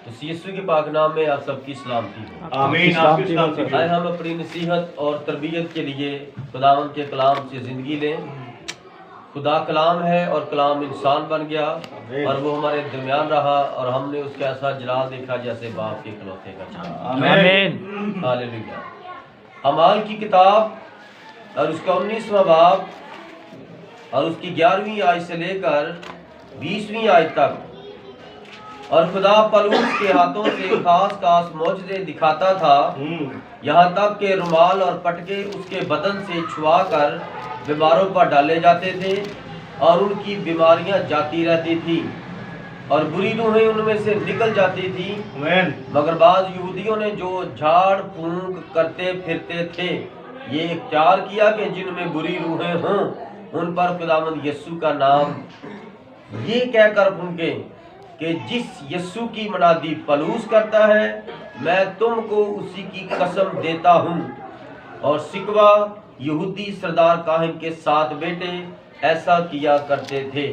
तो यीशु के पाक नाम में आप सबकी सलामती हो। आमीन। आपकी सलामती हो। आए हम अपनी नसीहत और तरबियत के लिए खुदावंद के कलाम से ज़िंदगी लें। खुदा कलाम है और कलाम इंसान बन गया और वो हमारे दरमियान रहा और हमने उसका ऐसा जलाल देखा जैसे बाप के इकलौते का चाँद। आमीन। हालेलुया। अमाल की किताब और उसका 19वां बाब और उसकी 11वीं आयत से लेकर 20वीं आयत तक, और खुदा पलूस के हाथों से खास मौजज़े दिखाता था, यहाँ तक के रुमाल और पटके उसके बदन से छुआ कर बीमारों पर डाले जाते थे और उनकी बीमारियां जाती रहती थी और बुरी रूहें उनमें से निकल जाती थी। मगर बाद यहूदियों ने जो झाड़ फूंक करते फिरते थे ये इख्तियार किया कि जिनमें बुरी रूहें हों उन पर खुदावंद यीशु का नाम ये कहकर फूंके कि जिस यीशु की मनादी पलूस करता है मैं तुमको उसी की कसम देता हूँ। और सिकवा यहूदी सरदार काहिन के 7 बेटे ऐसा किया करते थे।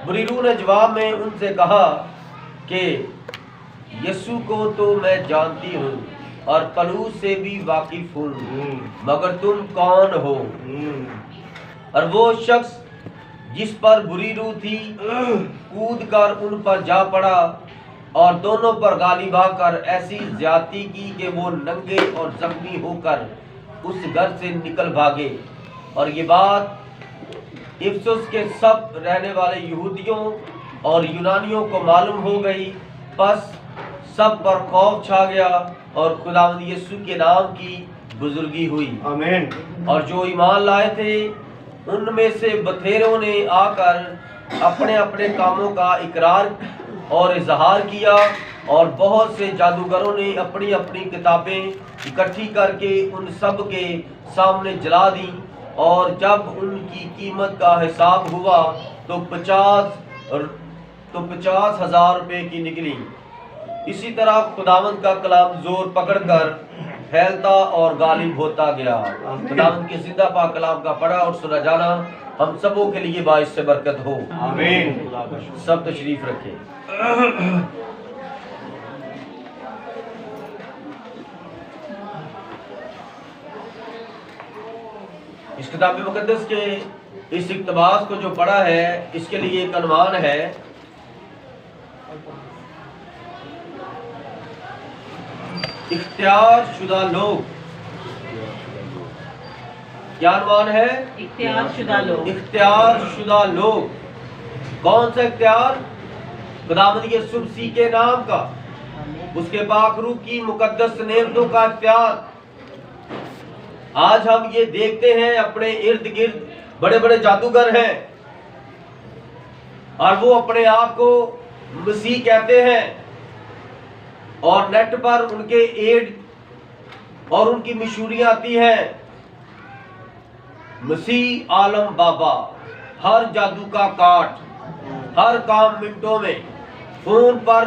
बुरी रूह ने जवाब में उनसे कहा कि यीशु को तो मैं जानती हूँ और पलूस से भी वाकिफ हूँ, मगर तुम कौन हो? और वो शख्स जिस पर बुरी रूह थी कूद कर उन पर जा पड़ा और दोनों पर गाली भाकर ऐसी ज्यादती की कि वो नंगे और जख्मी होकर उस घर से निकल भागे। और ये बात इफसुस के सब रहने वाले यहूदियों और यूनानियों को मालूम हो गई। बस सब पर खौफ छा गया और खुदावंद यीशु के नाम की बुजुर्गी हुई। आमीन। और जो ईमान लाए थे उनमें से बथेरों ने आकर अपने अपने कामों का इकरार और इजहार किया और बहुत से जादूगरों ने अपनी अपनी किताबें इकट्ठी करके उन सब के सामने जला दी। और जब उनकी कीमत का हिसाब हुआ तो 50,000 रुपए की निकली। इसी तरह खुदावंद का कलाम जोर पकड़कर फैलता और गालिब होता गया। खुदावंद के जिंदा पाक कलाम का पढ़ा और सुना जाना हम सबों के लिए बाइस से बरकत हो। आमीन। सब तशरीफ रखें। इस किताब मुकद्दस के इस इक़्तिबास को जो पढ़ा है इसके लिए एक अनुमान है, इख्तियार शुदा लोग। क्या अनुमान है? इख्तियार शुदा लोग। इख्तियार शुदा लोग। कौन सा इख्तियार? खुदावंद यीशु मसीह के नाम का, उसके पाक रूह की मुकद्दस नेमतों का इख्तियार। आज हम ये देखते हैं अपने इर्द गिर्द बड़े बड़े जादूगर हैं और वो अपने आप को मसीह कहते हैं और नेट पर उनके एड और उनकी मशहूरियां आती हैं। मसीह आलम बाबा, हर जादू का काट, हर काम मिनटों में, फोन पर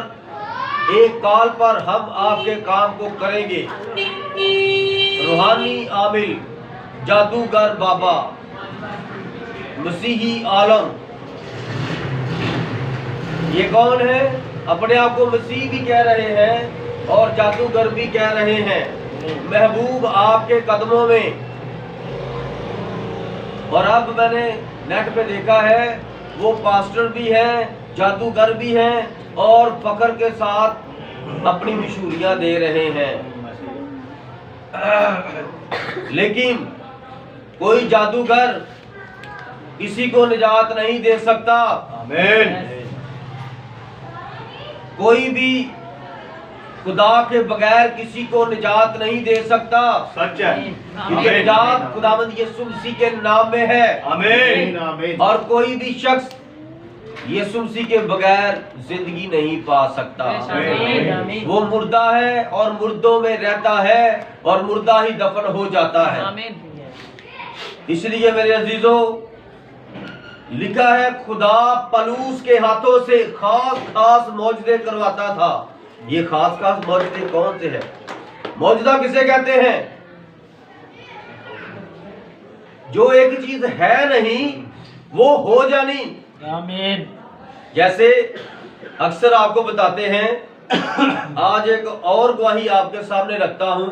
एक कॉल पर हम आपके काम को करेंगे। रूहानी आमिल, जादूगर बाबा, मसीही आलम। ये कौन है? अपने आप को मसीह भी कह रहे हैं और जादूगर भी कह रहे हैं। महबूब आपके कदमों में। और अब मैंने नेट पे देखा है वो पास्टर भी है, जादूगर भी हैं और फकर के साथ अपनी मशहूरियां दे रहे हैं। लेकिन कोई जादूगर किसी को निजात नहीं दे सकता। आमीन। कोई भी खुदा के बगैर किसी को निजात नहीं दे सकता। सच है। क्योंकि निजात खुदावंद यीशु मसीह के नाम में है। आमीन। आमीन। और कोई भी शख्स यीशु मसीह के बगैर जिंदगी नहीं पा सकता। आमीन। वो मुर्दा है और मुर्दों में रहता है और मुर्दा ही दफन हो जाता है। इसलिए मेरे अजीजों, लिखा है खुदा पलूस के हाथों से खास मौजज़े करवाता था। ये खास मौजज़े कौन से हैं? मौजज़ा किसे कहते हैं? जो एक चीज है नहीं वो हो जानी। आमीन। जैसे अक्सर आपको बताते हैं आज एक और गवाही आपके सामने रखता हूं।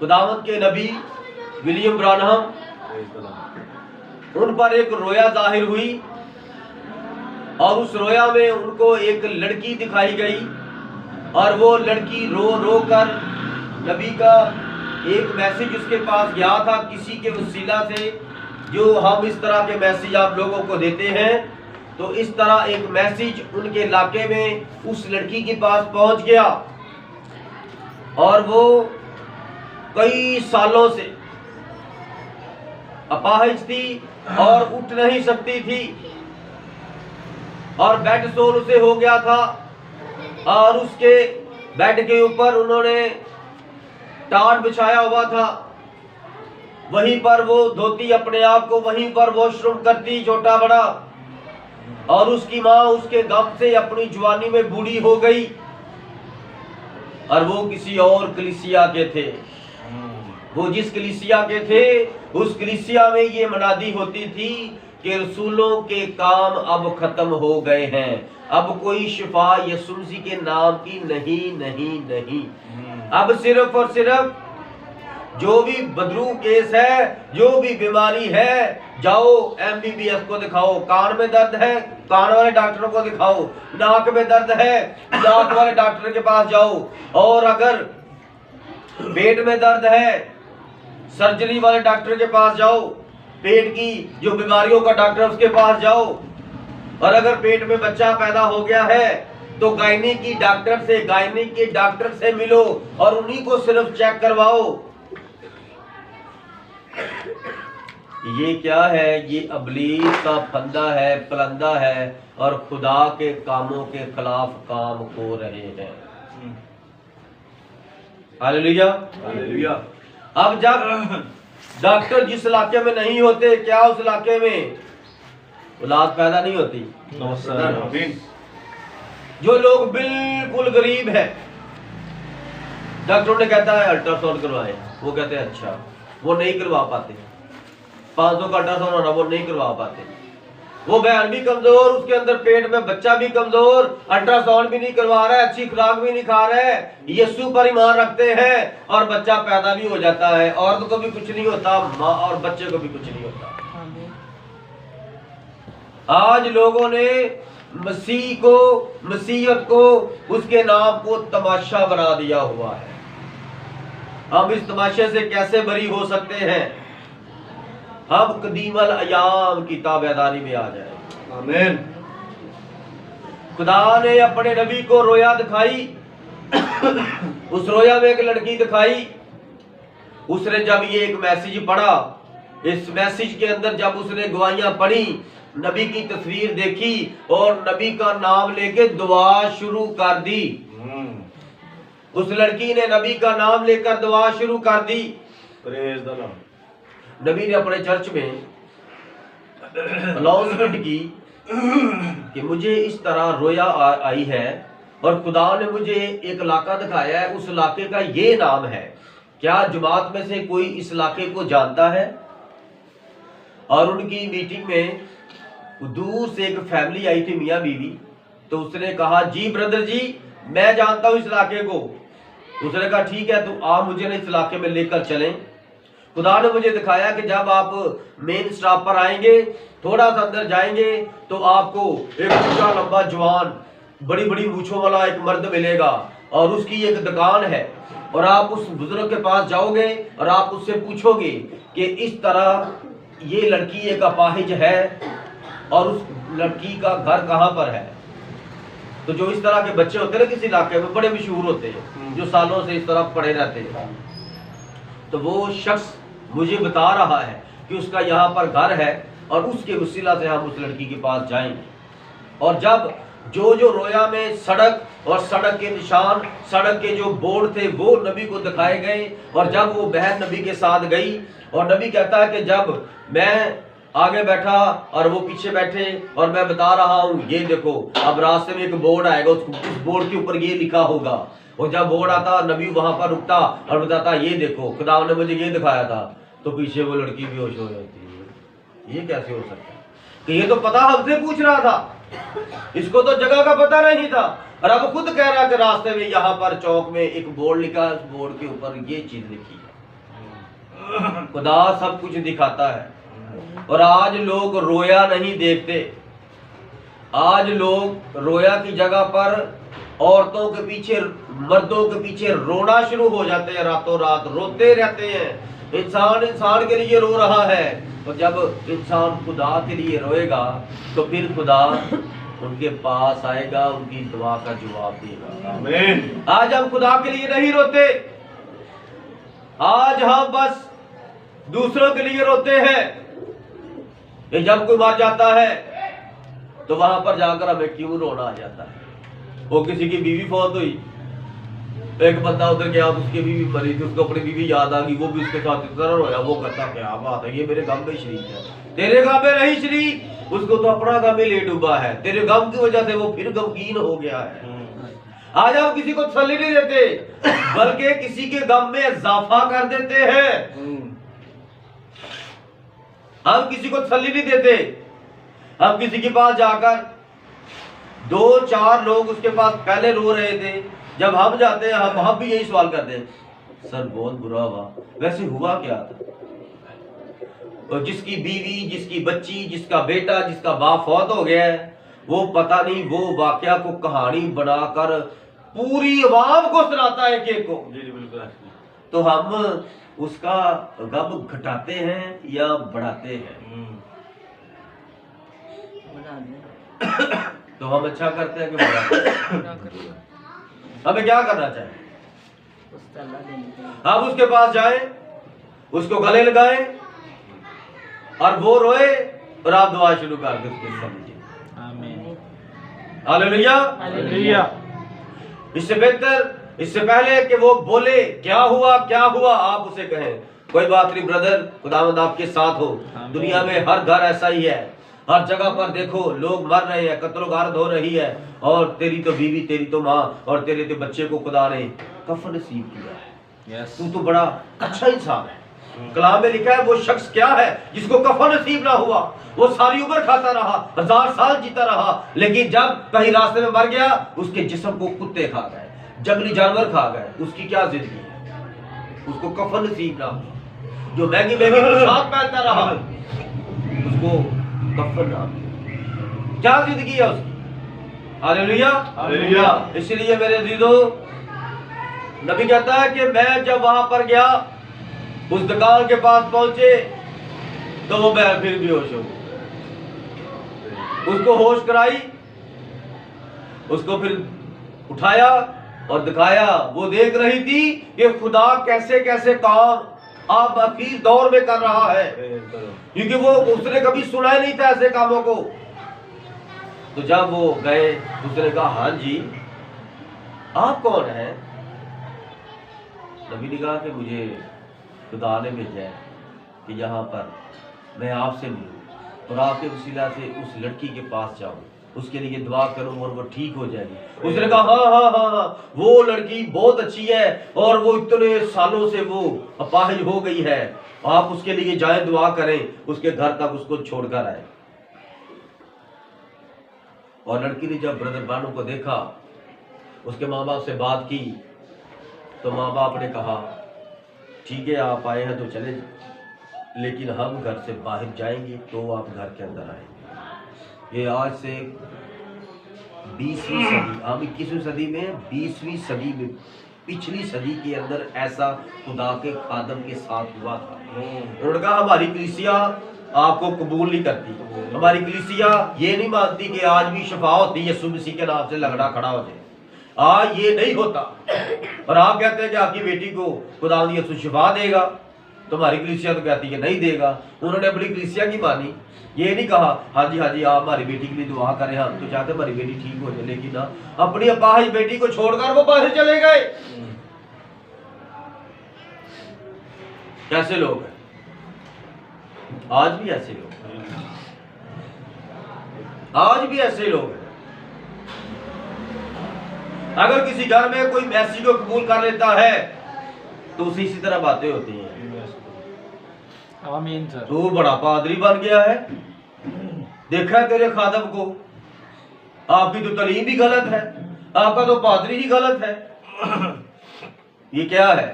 खुदावंद के नबी विलियम ब्रानहम, उन पर एक रोया जाहिर हुई और उस रोया में उनको एक लड़की दिखाई गई और वो लड़की रो रो कर नबी का एक मैसेज उसके पास गया था किसी के वसीला से, जो हम इस तरह के मैसेज आप लोगों को देते हैं। तो इस तरह एक मैसेज उनके इलाके में उस लड़की के पास पहुंच गया और वो कई सालों से अपाहिज थी और उठ नहीं सकती थी और बेड सोल उसे हो गया था और उसके बेड के ऊपर उन्होंने टाट बिछाया हुआ था। वहीं पर वो धोती अपने आप को वहीं पर वॉशरूम करती छोटा बड़ा, और उसकी माँ उसके गम से अपनी जवानी में बूढ़ी हो गई और वो किसी और कलीसिया के थे। वो जिस कलीसिया के थे उस कलीसिया में ये मनादी होती थी कि रसूलों के काम अब खत्म हो गए हैं, अब कोई शिफा यीशु मसीह के नाम की नहीं नहीं नहीं। अब सिर्फ और सिर्फ जो भी बदरू केस है, जो भी बीमारी है, जाओ MBBS को दिखाओ। कान में दर्द है, कान वाले डॉक्टरों को दिखाओ। नाक में दर्द है, नाक वाले डॉक्टर के पास जाओ। और अगर पेट में दर्द है, सर्जरी वाले डॉक्टर के पास जाओ। पेट की जो बीमारियों का डॉक्टर है उसके पास जाओ। और अगर पेट में बच्चा पैदा हो गया है तो गायनिक की डॉक्टर से मिलो और उन्हीं को सिर्फ चेक करवाओ। ये क्या है? ये अबलीस का फंदा है, पलंदा है और खुदा के कामों के खिलाफ काम हो रहे हैं। Hallelujah hallelujah. अब जब डॉक्टर जिस इलाके में नहीं होते, क्या उस इलाके में औलाद पैदा नहीं होती? आमीन। जो लोग बिल्कुल गरीब है, डॉक्टरों ने कहता है अल्ट्रासाउंड करवाएं, वो कहते हैं अच्छा, वो नहीं करवा पाते। 500 का अल्ट्रासाउंड होना, वो नहीं करवा पाते। वो बहन भी कमजोर, उसके अंदर पेट में बच्चा भी कमजोर, अल्ट्रासाउंड भी नहीं करवा रहा है, अच्छी खुराक भी नहीं खा रहा है, यीशु पर ईमान रखते हैं और बच्चा पैदा भी हो जाता है। औरत को भी कुछ नहीं होता, माँ और बच्चे को भी कुछ नहीं होता। आज लोगों ने मसीह को, मसीहत को, उसके नाम को तमाशा बना दिया हुआ है। हम इस तमाशे से कैसे बरी हो सकते हैं? हम कदीमल अयाम की ताबेदारी में आ जाए। आमीन। खुदा ने अपने नबी को रोया दिखाई। उस रोया में एक लड़की दिखाई। उसने जब ये एक मैसेज पढ़ा, इस मैसेज के अंदर जब उसने गवाहियां पढ़ी, नबी की तस्वीर देखी और नबी का नाम लेके दुआ शुरू कर दी। उस लड़की ने नबी का नाम लेकर दुआ शुरू कर दी। Praise the Lord. नबी ने अपने चर्च में अनाउंसमेंट की कि मुझे इस तरह रोया आई है और खुदा ने मुझे एक इलाका दिखाया है, उस इलाके का ये नाम है। क्या जमात में से कोई इस इलाके को जानता है? और उनकी मीटिंग में दूर से एक फैमिली आई थी, मियाँ बीवी। तो उसने कहा जी ब्रदर जी, मैं जानता हूँ इस इलाके को। उसने कहा ठीक है, तो आप मुझे ना इस इलाके में लेकर चलें। खुदा ने मुझे दिखाया कि जब आप मेन स्टॉप पर आएंगे, थोड़ा सा अंदर जाएंगे तो आपको एक ऊंचा लंबा जवान, बड़ी बड़ी मूंछों वाला एक मर्द मिलेगा और उसकी एक दुकान है। और आप उस बुजुर्ग के पास जाओगे और आप उससे पूछोगे कि इस तरह ये लड़की एक अपाहिज है और उस लड़की का घर कहाँ पर है। तो जो इस तरह के बच्चे होते हैं ना किसी इलाके में, बड़े मशहूर होते हैं, जो सालों से इस तरह पड़े रहते हैं। तो वो शख्स मुझे बता रहा है कि उसका यहाँ पर घर है और उसके वसीला से हम उस लड़की के पास जाएंगे। और जब जो जो रोया में सड़क और सड़क के निशान, सड़क के जो बोर्ड थे वो नबी को दिखाए गए। और जब वो बहन नबी के साथ गई और नबी कहता है कि जब मैं आगे बैठा और वो पीछे बैठे और मैं बता रहा हूँ, ये देखो अब रास्ते में एक बोर्ड आएगा, उस बोर्ड के ऊपर ये लिखा होगा। और जब बोर्ड आता, नबी वहां पर रुकता और बताता ये देखो खुदा ने मुझे ये दिखाया था। तो पीछे वो लड़की बेहोश हो जाती है। ये कैसे हो सकता है? कि ये तो पता हमसे पूछ रहा था, इसको तो जगह का पता नहीं था, और अब खुद कह रहा है कि रास्ते में यहाँ पर चौक में एक बोर्ड लिखा है, उस बोर्ड के ऊपर ये चीज लिखी है। खुदा सब कुछ दिखाता है। और आज लोग रोया नहीं देखते, आज लोग रोया की जगह पर औरतों के पीछे, मर्दों के पीछे रोना शुरू हो जाते हैं, रातों रात रोते रहते हैं। इंसान इंसान के लिए रो रहा है, और जब इंसान खुदा के लिए रोएगा तो फिर खुदा उनके पास आएगा, उनकी दुआ का जवाब देगा। आमीन। आज हम खुदा के लिए नहीं रोते, आज हम बस दूसरों के लिए रोते हैं। ये जब कोई मर जाता है तो वहां पर जाकर हमें क्यों रोना आ जाता है। वो किसी की बीवी फौत हुई, एक बंदा उधर गया, उसकी बीवी मरी थी, उसको अपनी बीवी याद आ गई, वो भी उसके साथ इतना रोया। वो कहता क्या बात है, ये मेरे गम में शरीक है। तेरे गम में नहीं शरीक, उसको तो अपना गम ही ले डूबा है, तेरे गम की वजह से वो फिर गमगीन हो गया है। आज हम किसी को तसल्ली नहीं देते, बल्कि किसी के गम में इजाफा कर देते हैं। हम किसी को तसल्ली नहीं देते। हम किसी के पास जाकर, 2-4 लोग उसके पास पहले रो रहे थे, जब हम जाते हैं हम भी यही सवाल करते हैं, सर बहुत बुरा हुआ, वैसे हुआ क्या था। और जिसकी बीवी, जिसकी बच्ची, जिसका बेटा, जिसका बाप फौत हो गया है, वो पता नहीं वो वाकया को कहानी बनाकर पूरी अवाम को सुनाता है एक को। जी जी बिल्कुल। तो हम उसका गम घटाते हैं या बढ़ाते हैं। तो हम अच्छा करते हैं कि बढ़ाते हैं। हमें क्या करना चाहिए? हम उसके पास जाएं, उसको गले लगाएं और वो रोए और आप दुआ शुरू कर दे उसके समझिए। आमीन, हालेलुया, हालेलुया। इससे बेहतर, इससे पहले कि वो बोले क्या हुआ क्या हुआ, आप उसे कहें कोई बात नहीं ब्रदर, खुदावंद आपके साथ हो। दुनिया में हर घर ऐसा ही है, हर जगह पर देखो लोग मर रहे हैं, कत्लो गारत हो रही है, और तेरी तो बीवी, तेरी तो माँ और तेरे तो बच्चे को खुदा ने कफन नसीब किया है। तू तो बड़ा अच्छा इंसान है। कलाम में लिखा है वो शख्स क्या है जिसको कफन नसीब ना हुआ। वो सारी उम्र खाता रहा, 1000 साल जीता रहा, लेकिन जब कहीं रास्ते में मर गया, उसके जिस्म को कुत्ते खा गए, जंगली जानवर खा गए। उसकी क्या जिंदगी है? उसको कफन नसीब ना हुआ। जो महंगी महंगी पोशाक पहनता रहा, उसको कफन ना मिला। क्या जिंदगी है उसकी? Hallelujah, hallelujah. इसलिए मेरे अजीजों, नबी कहता है कि मैं जब वहां पर गया, उस दुकान के पास पहुंचे, तो वो बैल फिर बेहोश हो गई। उसको होश कराई, उसको फिर उठाया और दिखाया। वो देख रही थी कि खुदा कैसे कैसे काम आप अखीर दौर में कर रहा है, क्योंकि वो उसने कभी सुना ही नहीं था ऐसे कामों को। तो जब वो गए, उसने कहा हाँ जी आप कौन हैं? नबी ने कहा कि मुझे खुदा ने भेजा है कि यहाँ पर मैं आपसे मिलूं और आपके वसीला से उस लड़की के पास जाऊं, उसके लिए दुआ करूं और वो ठीक हो जाएगी। उसने कहा हाँ हाँ हाँ हाँ, वो लड़की बहुत अच्छी है और वो इतने सालों से वो अपाहिज हो गई है, आप उसके लिए जाएं, दुआ करें, उसके घर तक उसको छोड़कर आए। और लड़की ने जब ब्रदर बानू को देखा, उसके माँ बाप से बात की, तो माँ बाप ने कहा ठीक है आप आए हैं तो चले, लेकिन हम घर से बाहर जाएंगे तो आप घर के अंदर आएंगे। ये आज से 20वीं सदी, हम 21वीं सदी में, 20वीं सदी में, पिछली सदी के अंदर ऐसा खुदा के खादम के साथ हुआ था। उन्होंने कहा हमारी कलीसिया आपको कबूल नहीं करती, हमारी कलीसिया ये नहीं मानती कि आज भी शफा होती है, यीशु मसीह के नाम से लगड़ा खड़ा हो जाए, आज ये नहीं होता। और आप कहते हैं कि आपकी बेटी को खुदा यीशु शिफा देगा, तो हमारी कलीसिया तो कहती है नहीं देगा। उन्होंने अपनी कलीसिया की मानी, ये नहीं कहा हाँ जी आप हमारी बेटी के लिए दुआ करें, हम तो चाहते हमारी बेटी ठीक हो जाए, लेकिन ना अपनी अपाहिज बेटी को छोड़कर वो बाहर चले गए। कैसे लोग हैं? आज भी ऐसे लोग, आज भी ऐसे लोग हैं। अगर किसी घर में कोई मैसी को कबूल कर लेता है तो उसी इसी तरह बातें होती हैं। आमीन सर। तू बड़ा पादरी बन गया है, देखा है तेरे खादम को, आपकी तो तालीम भी गलत है, आपका तो पादरी ही गलत है। ये क्या है?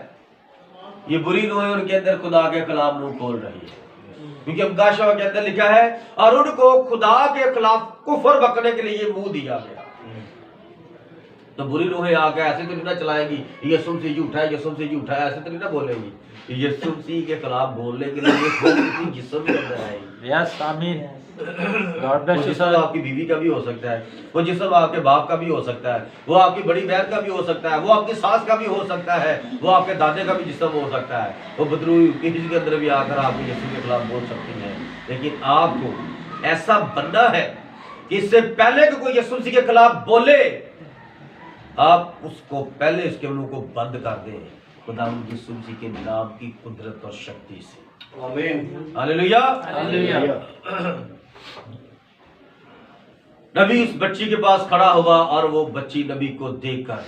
ये बुरी रूहें उनके अंदर खुदा के खिलाफ मुंह खोल रही है, क्योंकि अब्गाशा के अंदर लिखा है और उनको खुदा के खिलाफ कुफर बकने के लिए मुंह दिया गया। तो बुरी रूहें आकर ऐसे तो नहीं ना चलाएंगी यीशु मसीह झूठा है, यीशु मसीह झूठा है, ऐसे तो नहीं ना बोलेंगी। यीशु मसीह के खिलाफ बोलने के लिए थोड़ी जिस्म के अंदर आएगी। यस आमीन। गॉड वो ब्लेस यू जिस्म सर। आपकी बीवी का भी हो सकता है, वो जिस्म आपके बाप का भी हो सकता है, वो आपकी बड़ी बहन का भी हो सकता है, वो आपकी सास का भी हो सकता है, वो आपके दादे का भी जिस्म हो सकता है। वो बदरू किसी के अंदर भी आकर आपके यीशु के खिलाफ बोल सकती है। लेकिन आपको ऐसा बनना है कि इससे पहले कि कोई यीशु मसीह के खिलाफ बोले, आप उसको पहले उसके मुंह को बंद कर दें खुदा यीशु मसीह के नाम की कुदरत और शक्ति से। आमीन। हालेलुया। हालेलुया। नबी उस बच्ची के पास खड़ा हुआ और वो बच्ची नबी को देखकर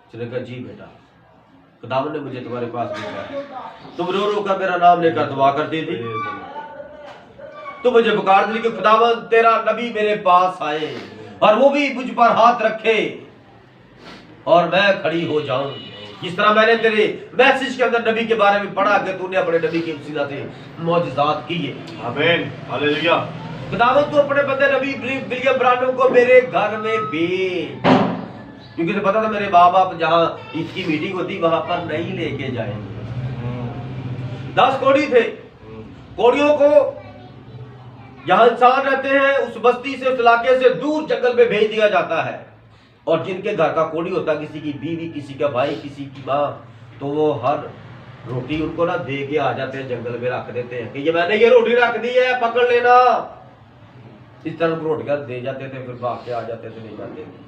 उसने कहा, जी बेटा, खुदावंद ने मुझे तुम्हारे पास भेजा है। तुम रो रो कर मेरा नाम लेकर दुआ करती थी, तुम मुझे पुकारती थी कि खुदावंद तेरा नबी मेरे पास आए और वो भी मुझ पर हाथ रखे और मैं खड़ी हो जाऊं। जिस तरह मैंने तेरे मैसेज के अंदर नबी के बारे में पढ़ा कि तूने अपने नबी की वसीला से मौजज़ात किए। आमीन। हालेलुया। खुदावंद तू अपने बंदे नबी विलियम ब्रानम को मेरे घर में भेज, क्योंकि तो पता था मेरे बाप आप जहां इसकी मीटिंग होती वहां पर नहीं लेके जाएंगे। 10 कोड़ी थे, कोड़ियों को जहां इंसान रहते हैं उस बस्ती से, उस इलाके से दूर जंगल में भेज दिया जाता है। और जिनके घर का कोड़ी होता, किसी की बीवी, किसी का भाई, किसी की माँ, तो वो हर रोटी उनको ना दे के आ जाते हैं, जंगल में रख देते हैं कि ये मैंने ये रोटी रख दी है, पकड़ लेना। इस तरह उनको रोटियां दे जाते थे, फिर भाग के आ जाते थे, ले जाते थे।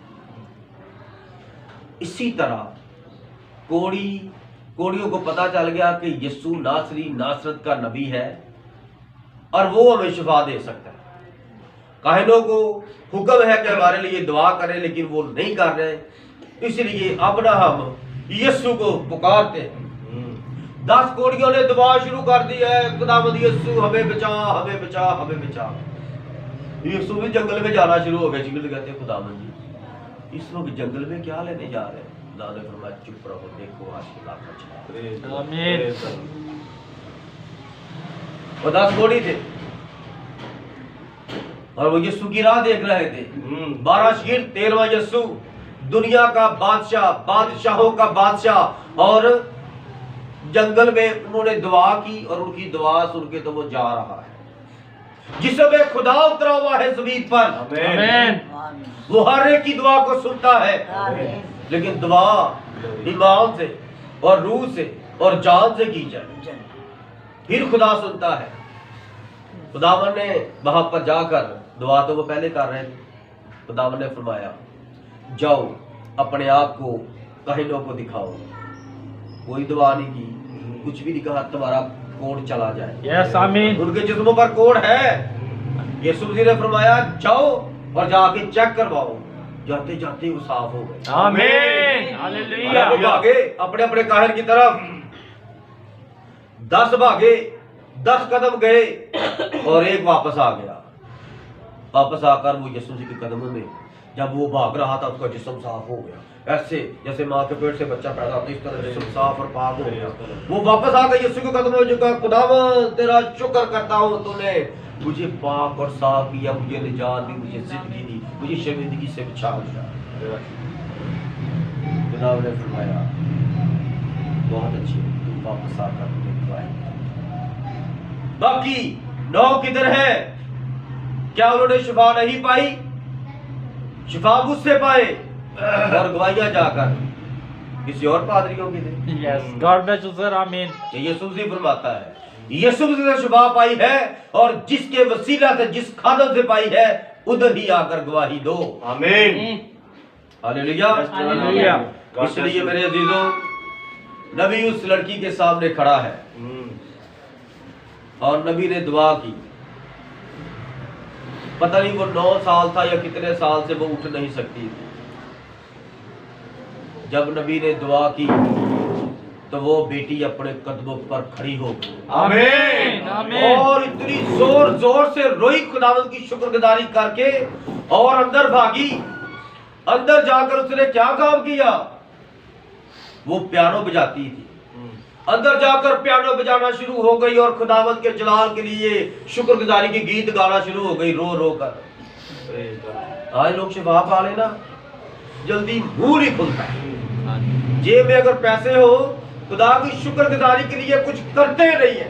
इसी तरह कोड़ियों को पता चल गया कि यीशु नासरी नासरत का नबी है और वो हमें शिफा दे सकता है। काहिनों को हुक्म है कि हमारे लिए दुआ करें, लेकिन वो नहीं कर रहे, इसलिए अब ना हम यीशु को पुकारते हैं। 10 कोड़ियों ने दुआ शुरू कर दी है, खुदावंद यीशु हमें बचा, हमें बचा, हमें बचा। यीशु भी जंगल में जाना शुरू हो गया। जिगल कहते खुदावंद जी इस वक्त जंगल में क्या लेने जा रहे हैं? खुदा ने फरमाया चुप रहो, देखो आज खुदा का चला। आमीन। वो 10 कोड़ी थे और वो यीशु की राह देख रहे थे। 12 शीर, 13वां यीशु, दुनिया का बादशाह, बादशाहों का बादशाह। और जंगल में उन्होंने दुआ की और उनकी दुआ सुन के तो वो जा रहा है। जिसमें खुदा उतरा हुआ है जमीन पर, आमीन। वो हर एक की दुआ को सुनता है। लेकिन दुआ ईमान से और रूह से और जान से की जाए, फिर खुदा सुनता है। खुदावन ने वहां पर जाकर दुआ तो वो पहले कर रहे थे, खुदावन ने फरमाया जाओ अपने आप को काहिनों को दिखाओ। कोई दुआ नहीं की, कुछ भी नहीं कहा, तुम्हारा कोड चला जाए। यस आमीन। उनके जिस्मों पर कोड है। यीशु मसीह ने फरमाया जाओ और जाके चेक करवाओ। जाते जाते वो साफ हो गए। आमीन। हालेलुया। वो भागे अपने अपने काहिर की तरफ। 10 भागे, 10 कदम गए और एक वापस आ गया। वापस आकर वो यीशु मसीह के कदमों में जब वो भाग रहा था, उसका जिस्म साफ हो गया। ऐसे जैसे माँ के पेट से बच्चा पैदा होता है, इस तरह जिस्म साफ और पाक हो गया। वो वापस आ गए यीशु के कदमों में, जो कहा खुदावंद तेरा शुक्र करता हूँ, तूने मुझे पाक और साफ किया, मुझे निजात दी, मुझे जिंदगी दी, मुझे शर्मिंदगी से बचा लिया। खुदावंद ने फरमाया बहुत अच्छी, तू वापस आकर मुझे दुआएं। बाकी 9 किधर है? क्या उन्होंने शिफा नहीं पाई? शिफा मुझसे पाए और गवाहियां जाकर किसी और पादरियों की थे। Yes God bless you sir. आमीन। ये यीशु मसीह फरमाता है, यीशु मसीह ने शिफा पाई है और जिसके वसीला से, जिस खादम से पाई है, उधर ही आकर गवाही दो। आमीन। हालेलुया। हालेलुया। इसलिए मेरे अजीजों, नबी उस लड़की के सामने खड़ा है और नबी ने दुआ की। पता नहीं वो 9 साल था या कितने साल से वो उठ नहीं सकती थी। जब नबी ने दुआ की तो वो बेटी अपने कदमों पर खड़ी हो गई आमीन आमीन और इतनी जोर जोर से रोई खुदावंद की शुक्रगुजारी करके और अंदर भागी। अंदर जाकर उसने क्या काम किया, वो पियानो बजाती थी। अंदर जाकर पियानो बजाना शुरू हो गई और खुदावंद के जलाल के लिए शुक्रगुजारी के गीत गाना शुरू हो गई रो रो कर। आज लोग शिफा पा लेना जल्दी मुंह नहीं खुलता है। जेब में अगर पैसे हो खुदा की शुक्रगुजारी के लिए कुछ करते नहीं है।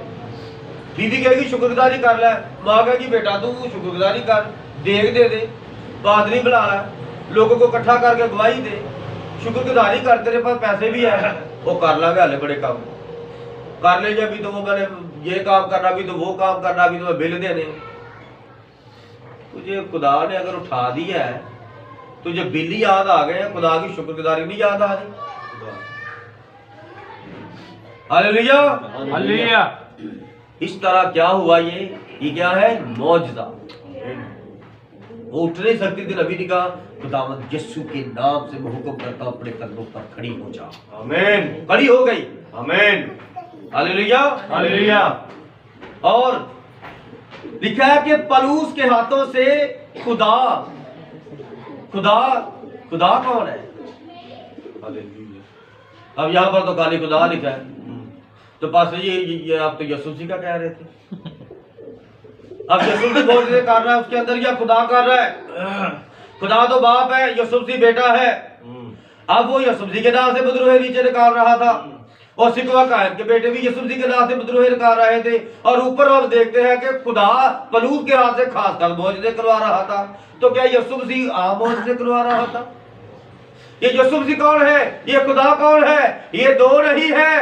बीवी कहेगी शुक्रगुजारी कर ले, माँ कहेगी बेटा तू शुक्रगुजारी कर, देख दे दे, पादरी बुला ला, लोगों को इकट्ठा करके गवाही दे, शुक्रगुजारी कर, तेरे पास पैसे भी है, वो कर लांगे, हाले बड़े काम कर ले, अभी तो वो मैंने ये काम करना भी तो वो काम करना भी तो मैं बिल देने। तुझे खुदा ने अगर उठा दिया है, तुझे बिल ही याद आ गए, खुदा की शुक्रगुजारी नहीं याद आ रही। Hallelujah hallelujah. इस तरह क्या हुआ, ये क्या है, मौजज़ा। वो उठ नहीं सकती थी, नबी ने कहा खुदावंद यीशु के नाम से मैं हुक्म करता हूं अपने कदमों पर खड़ी हो जा। आमीन। खड़ी हो गई। आमीन। हालेलुया हालेलुया। और लिखा है कि पलूस के हाथों से खुदा खुदा खुदा कौन है? हालेलुया। अब यहां पर तो काली खुदा लिखा है, तो पास ये आप तो यीशु जी का कह रहे थे। अब यीशु जी बोल कर रहा है, उसके अंदर क्या खुदा कर रहा है? खुदा तो बाप है, यीशु जी बेटा है। अब वो यीशु जी के नाम से बदरूहे नीचे निकाल रहा था और सिकवा कायन के बेटे भी यीशु जी के नाम से बदरूहे निकाल रहे थे। और ऊपर हम देखते हैं कि खुदा पलूस के हाथ से खास कर मौजज़े करवा रहा था। तो क्या यीशु जी आम मौजज़े करवा रहा था? ये यीशु जी कौन है? ये खुदा कौन है? ये दो नहीं है,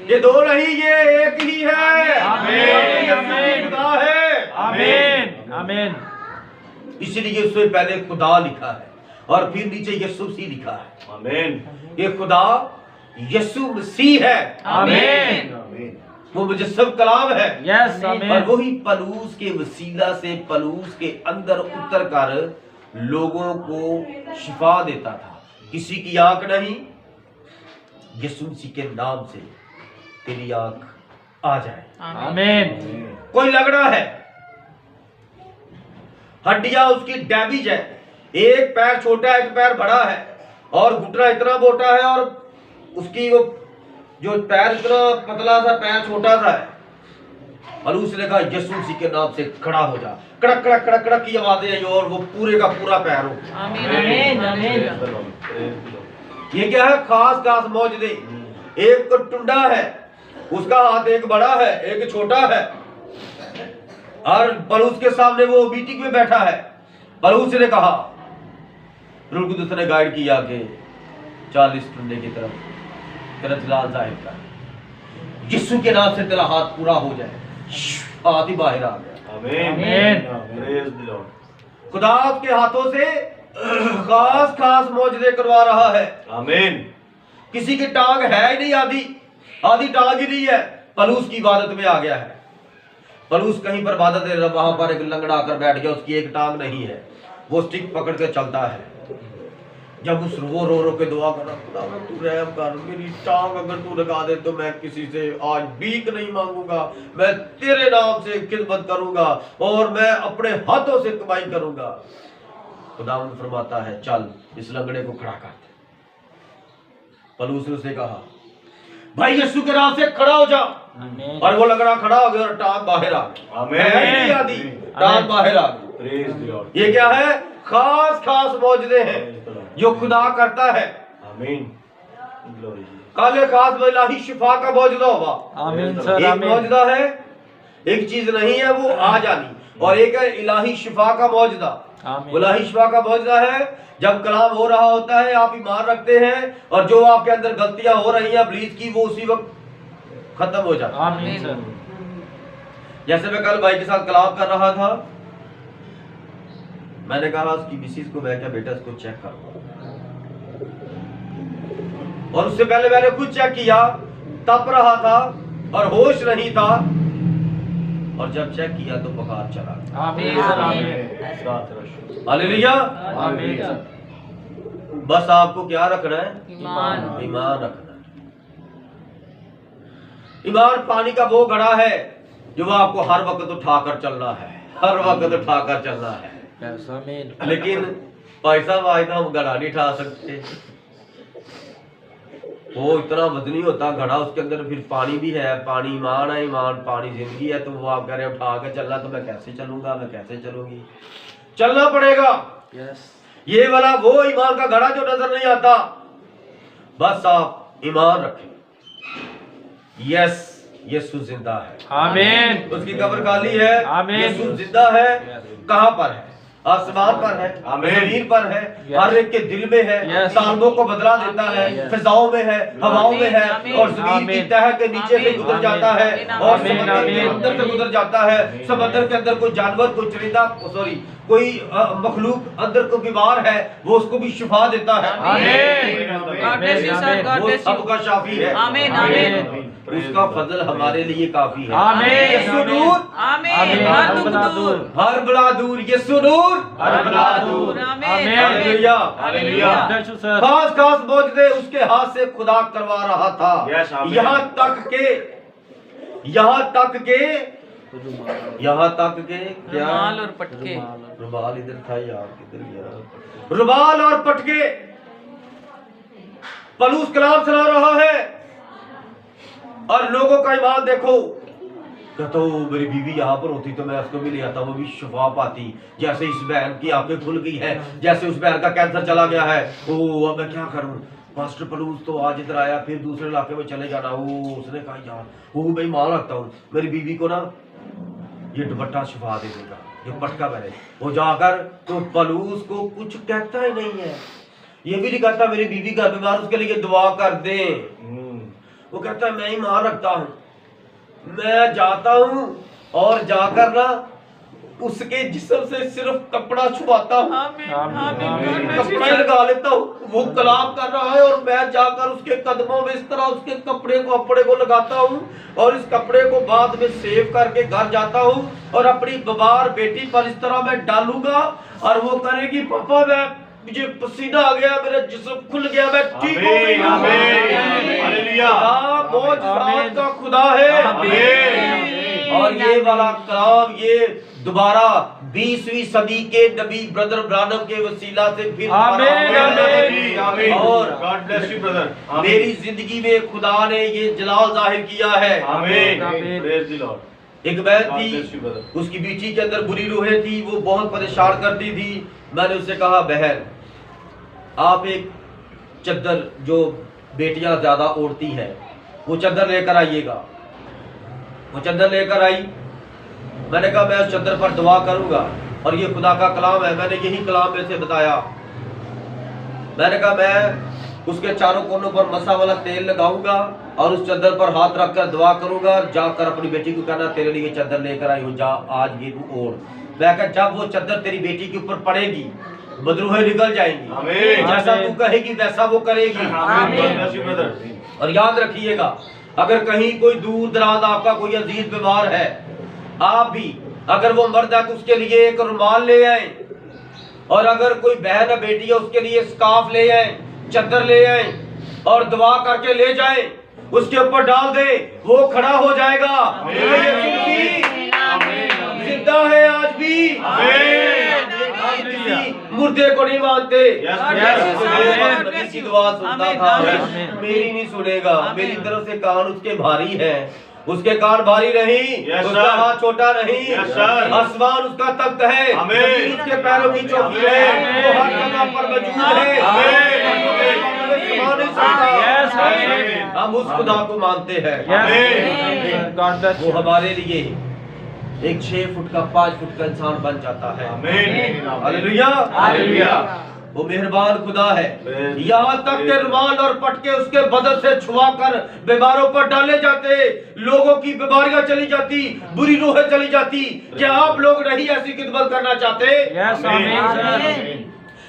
ये दो नहीं, ये एक ही है। आमीन आमीन खुदा है। आमीन आमीन। इसलिए उससे पहले खुदा लिखा है और फिर नीचे यीशु मसीह लिखा है। आमीन। ये खुदा यीशु मसीह है। आमीन। वो मुजस्सम कलाम है। यस और आमीन। वही पलूस के वसीला से पलूस के अंदर उतर कर लोगों को शिफा देता था। किसी की आंख नहीं, यीशु मसीह के नाम से तेरी आंख आ जाए। आमीन। कोई लगड़ा है, हड्डियां उसकी डैमेज है, एक पैर छोटा एक पैर बड़ा है और घुटना इतना मोटा है और उसकी वो जो पैर इतना पतला सा पैर छोटा सा है। और उसने कहा यीशु मसीह के नाम से खड़ा हो जा। कड़क कड़क कड़क कड़क की आवाजें आई और वो पूरे का पूरा पैर हो। आमीन आमीन आमीन। ये क्या है? खास खास मौजज़े। एक टुंडा है, उसका हाथ एक बड़ा है एक छोटा है और पलूस के सामने वो मीटिंग में बैठा है। पलूस ने कहा, रूह कुदूस ने गाइड किया कि 40 टुंडे की तरफ तेरा जलाल जाहिर कर, यीशु के नाम से तेरा हाथ पूरा हो जाए। हाथ ही बाहर आ गया। आमीन। Praise the Lord. खुदा आपके हाथों से खास खास मौजज़े करवा रहा है। आमीन। किसी की टांग है ही नहीं, आधी टांग ही नहीं है, पलूस की इबादत में आ गया है। पलूस कहीं पर इबादत है, वहां पर एक लंगड़ा आकर बैठ गया, उसकी एक टांग नहीं है, वो स्टिक पकड़ के चलता है। जब उस वो रो के दुआ कर रहा, खुदा तू रहम कर, मेरी टांग अगर तू लगा दे तो मैं किसी से आज भीख नहीं मांगूंगा, मैं तेरे नाम से खिदमत करूंगा और मैं अपने हाथों से कमाई करूंगा। खुदावंद फरमाता है चल इस लंगड़े को खड़ा कर दे। पलूस ने उसे कहा भाई यीशु के नाम से खड़ा हो जा। और वो लंगड़ा खड़ा हो गया और टांग बाहर आ गई। आमीन। आदि टांग बाहर आ गई। Praise the Lord. ये क्या है? खास खास मौजज़े हैं जो खुदा करता है। आमीन। ग्लोरी। कल खास इलाही शिफा का मौजज़ा होगा। आमीन सर एक आमीन। मौजज़ा है, एक चीज नहीं है वो आ जानी, और एक है इलाही शिफा का मौजज़ा। आमीन। इलाही शिफा का मौजज़ा है जब कलाम हो रहा होता है, आप ईमान रखते हैं और जो आपके अंदर गलतियां हो रही हैं इब्लीस की, वो उसी वक्त खत्म हो जाता है। आमीन सर। जैसे मैं कल भाई के साथ कलाम कर रहा था, मैंने कहा उसकी मिसिस को, मैं क्या बेटा इसको चेक करो, और उससे पहले मैंने खुद चेक किया, तप रहा था और होश नहीं था, और जब चेक किया तो बुखार चला गया। आमीन सर आमीन। हालेलुया। आमीन सर। बस आपको क्या रखना है? ईमान। ईमान रखना है। ईमान पानी का वो घड़ा है जो आपको हर वक्त उठाकर चलना है, हर वक्त उठाकर चलना है। Yes, Amen. लेकिन भाई साहब आज तो हम घड़ा नहीं उठा सकते, वो इतना वजनी होता घड़ा, उसके अंदर फिर पानी भी है, पानी ईमान है, ईमान पानी जिंदगी है। तो वो आप कह रहे हैं उठा के चलना, तो मैं कैसे चलूंगा, मैं कैसे चलूंगी? चलना पड़ेगा। Yes. ये वाला वो ईमान का घड़ा जो नजर नहीं आता। बस आप ईमान रखें, यस यीशु जिंदा है, Amen. उसकी कब्र खाली है, आमीन। यीशु जिंदा है। कहां पर है? आसमान पर है, आमीन। जमीन पर है, Yes. हर एक के दिल में है, Yes. सालों को बदला देता है, Yes. फिजाओं में है, हवाओं में है, आमीन। और जमीन की आमीन। तह के नीचे से गुजर आमीन। जाता है, और आमीन। समंदर के आमीन। अंदर से गुजर जाता है। समंदर के अंदर कोई जानवर, कोई चरिंदा, सॉरी कोई मखलूक अंदर को बीमार है, वो उसको भी शिफा देता है। Amen. God bless you, sir. God वो bless you. सबका शाफी है। आमीन, आमीन। उसका फजल हमारे लिए काफी है। आमीन। यीशु नूर, आमीन। आमीन। हर दुख बला दूर। हर बला दूर, यीशु नूर, हर बला दूर। आमीन। आमीन। हालेलुया। Hallelujah. God bless you, sir. खास खास मौजज़े उसके हाथ से खुदा करवा रहा था। Yes, आमीन। यहाँ तक के क्या? रुमाल और पटके। रुमाल इधर था यार, किधर गया? रुमाल और पटके। पलूस कलाम सुना रहा है और लोगों का ईमान देखो। कहता हूँ मेरी बीवी यहाँ पर होती तो मैं उसको भी ले आता, वो भी शिफा पाती। जैसे इस बहन की आंखें खुल गई है, जैसे उस बहन का कैंसर चला गया है। ओ अब मैं क्या करूँ? मास्टर पलूस तो आज इधर आया, फिर दूसरे इलाके में चले जाना। वो उसने कहा यार वो मैं ईमान रखता हूँ, मेरी बीवी को ना ये दुपट्टा शिफा दे देगा, ये पटका पहने। वो जाकर तो पलूस को कुछ कहता ही नहीं है, ये भी नहीं कहता मेरी बीवी का बीमार, उसके लिए दुआ कर दे। वो कहता है मैं ईमान रखता हूँ, मैं जाता हूँ और जाकर ना उसके जिस्म से सिर्फ कपड़ा छुपाता हूँ, आमीन। आमीन। आमीन। कपड़ा ही लगा लेता हूँ। वो कलाम कर रहा है और मैं जाकर उसके कदमों में इस तरह उसके कपड़े को लगाता हूँ, और इस कपड़े को बाद में सेव करके घर जाता हूँ और अपनी बीमार बेटी पर इस तरह मैं डालूंगा, और वो करेगी पापा मैं मुझे पसीना आ गया, मेरा जिस्म खुल गया, मैं ठीक हो गई। आमीन। हालेलुया। खुदा मौजज़ात का खुदा है। आमीन। और ये वाला कलाम ये दोबारा 20वीं सदी के नबी ब्रदर ब्रानम के वसीला से फिर आमीन, आमीन, आमीन। और God bless you, brother. आमीन। मेरी जिंदगी में खुदा ने ये जलाल जाहिर किया है। आमीन। आमीन। Praise the Lord. एक बहन God bless you, थी, brother. उसकी बीची के अंदर बुरी रूहें थी, वो बहुत परेशान करती थी। मैंने उससे कहा बहन आप एक चद्दर जो बेटियां ज्यादा ओढ़ती हैं वो चद्दर लेकर आइएगा। वो चद्दर लेकर आई। मैंने कहा मैं उस चद्दर पर दुआ करूंगा, और ये खुदा का कलाम है, मैंने यही कलाम में से बताया। मैंने कहा मैं उसके चारों कोनों पर मसा वाला तेल लगाऊंगा और उस चद्दर पर हाथ रखकर दुआ करूंगा, और जाकर अपनी बेटी को कहना तेरे लिए चद्दर लेकर आई हूं, जा आज ये तू ओढ़। मैं कहा जब वो चद्दर तेरी बेटी के ऊपर पड़ेगी बदरूहें निकल जाएंगी, आमीन। जैसा तू कहेगी वैसा वो करेगी। आमीन। God bless you, brother. और याद रखिएगा अगर कहीं कोई दूर दराज आपका कोई अजीज बीमार है, आप भी अगर वो मर्द है तो उसके लिए एक रुमाल ले आए, और अगर कोई बहन है बेटी है उसके लिए स्कार्फ ले आए, चद्दर ले आए, और दुआ करके ले जाए, उसके ऊपर डाल दे, वो खड़ा हो जाएगा। जिंदा है आज भी। आप किसी मुर्दे को नहीं मानते। Yes, नबी की दुआ सुनता था, आमीन। मेरी नहीं सुनेगा। आमीन। मेरी तरफ से कान उसके भारी है, उसके कान भारी नहीं, Yes, उसका sir. हाथ छोटा नहीं। Yes, sir. आसमान उसका तख्त है, आमीन। जमीन उसके पैरों की चौकी है, आमीन। वो हर जगह पर मौजूद है। आमीन। समा नहीं सकता। Yes, आमीन। हम उस खुदा को मानते हैं। Yes. God bless वो you. हमारे लिए एक 6 फुट का 5 फुट का इंसान बन जाता है। आमीन। हालेलुया। हालेलुया। वो मेहरबान खुदा है। Praise यहाँ तक के रुमाल और पटके उसके बदन से छुआ कर बीमारों पर डाले जाते, लोगों की बीमारियां चली जाती, बुरी रूहें चली जाती। क्या आप लोग नहीं ऐसी खिदमत करना चाहते? Yes, आमीन.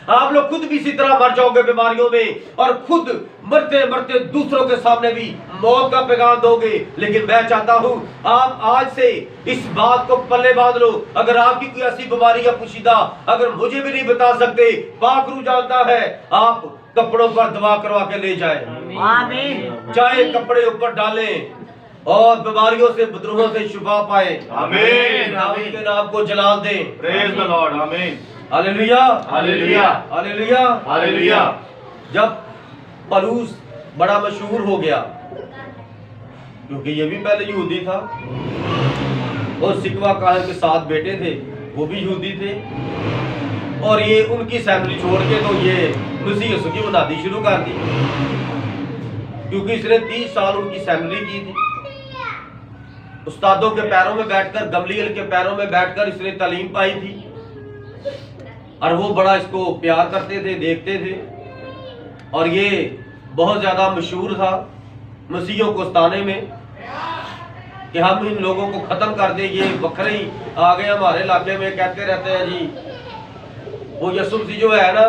आप लोग खुद भी इसी तरह मर जाओगे बीमारियों में, और खुद मरते मरते दूसरों के सामने भी मौत का पैगाम दोगे। लेकिन मैं चाहता हूं आप आज से इस बात को पल्ले बांध लो। अगर आपकी कोई ऐसी बीमारी या पुशीदा अगर मुझे भी नहीं बता सकते, पाक रूह जानता है, आप कपड़ों पर दवा करवा के ले जाए, आमीन। चाहे कपड़े ऊपर डालें, और बीमारियों से बदरूहों से शिफा पाए। आमीन। दाऊद के नाम को जलाल दे। Praise the lord. आमीन। हालेलुया हालेलुया। हालेलुया। हालेलुया। जब पलूस बड़ा मशहूर हो गया, क्योंकि ये भी पहले यहूदी था और सिकवा काहन के 7 बेटे थे, वो भी यहूदी थे, और ये उनकी सैमरी छोड़ के तो ये मसीह यीशु की मुनादी शुरू कर दी, क्योंकि इसने 30 साल उनकी सैमरी की थी। उस्तादों के पैरों में बैठकर, गमलीएल के पैरों में बैठकर इसने तालीम पाई थी, और वो बड़ा इसको प्यार करते थे, देखते थे, और ये बहुत ज्यादा मशहूर था मसीहियों को सताने में कि हम इन लोगों को खत्म कर दे, ये बखरे ही आ गए हमारे इलाके में, कहते रहते हैं जी वो यीशु मसीह जो है ना,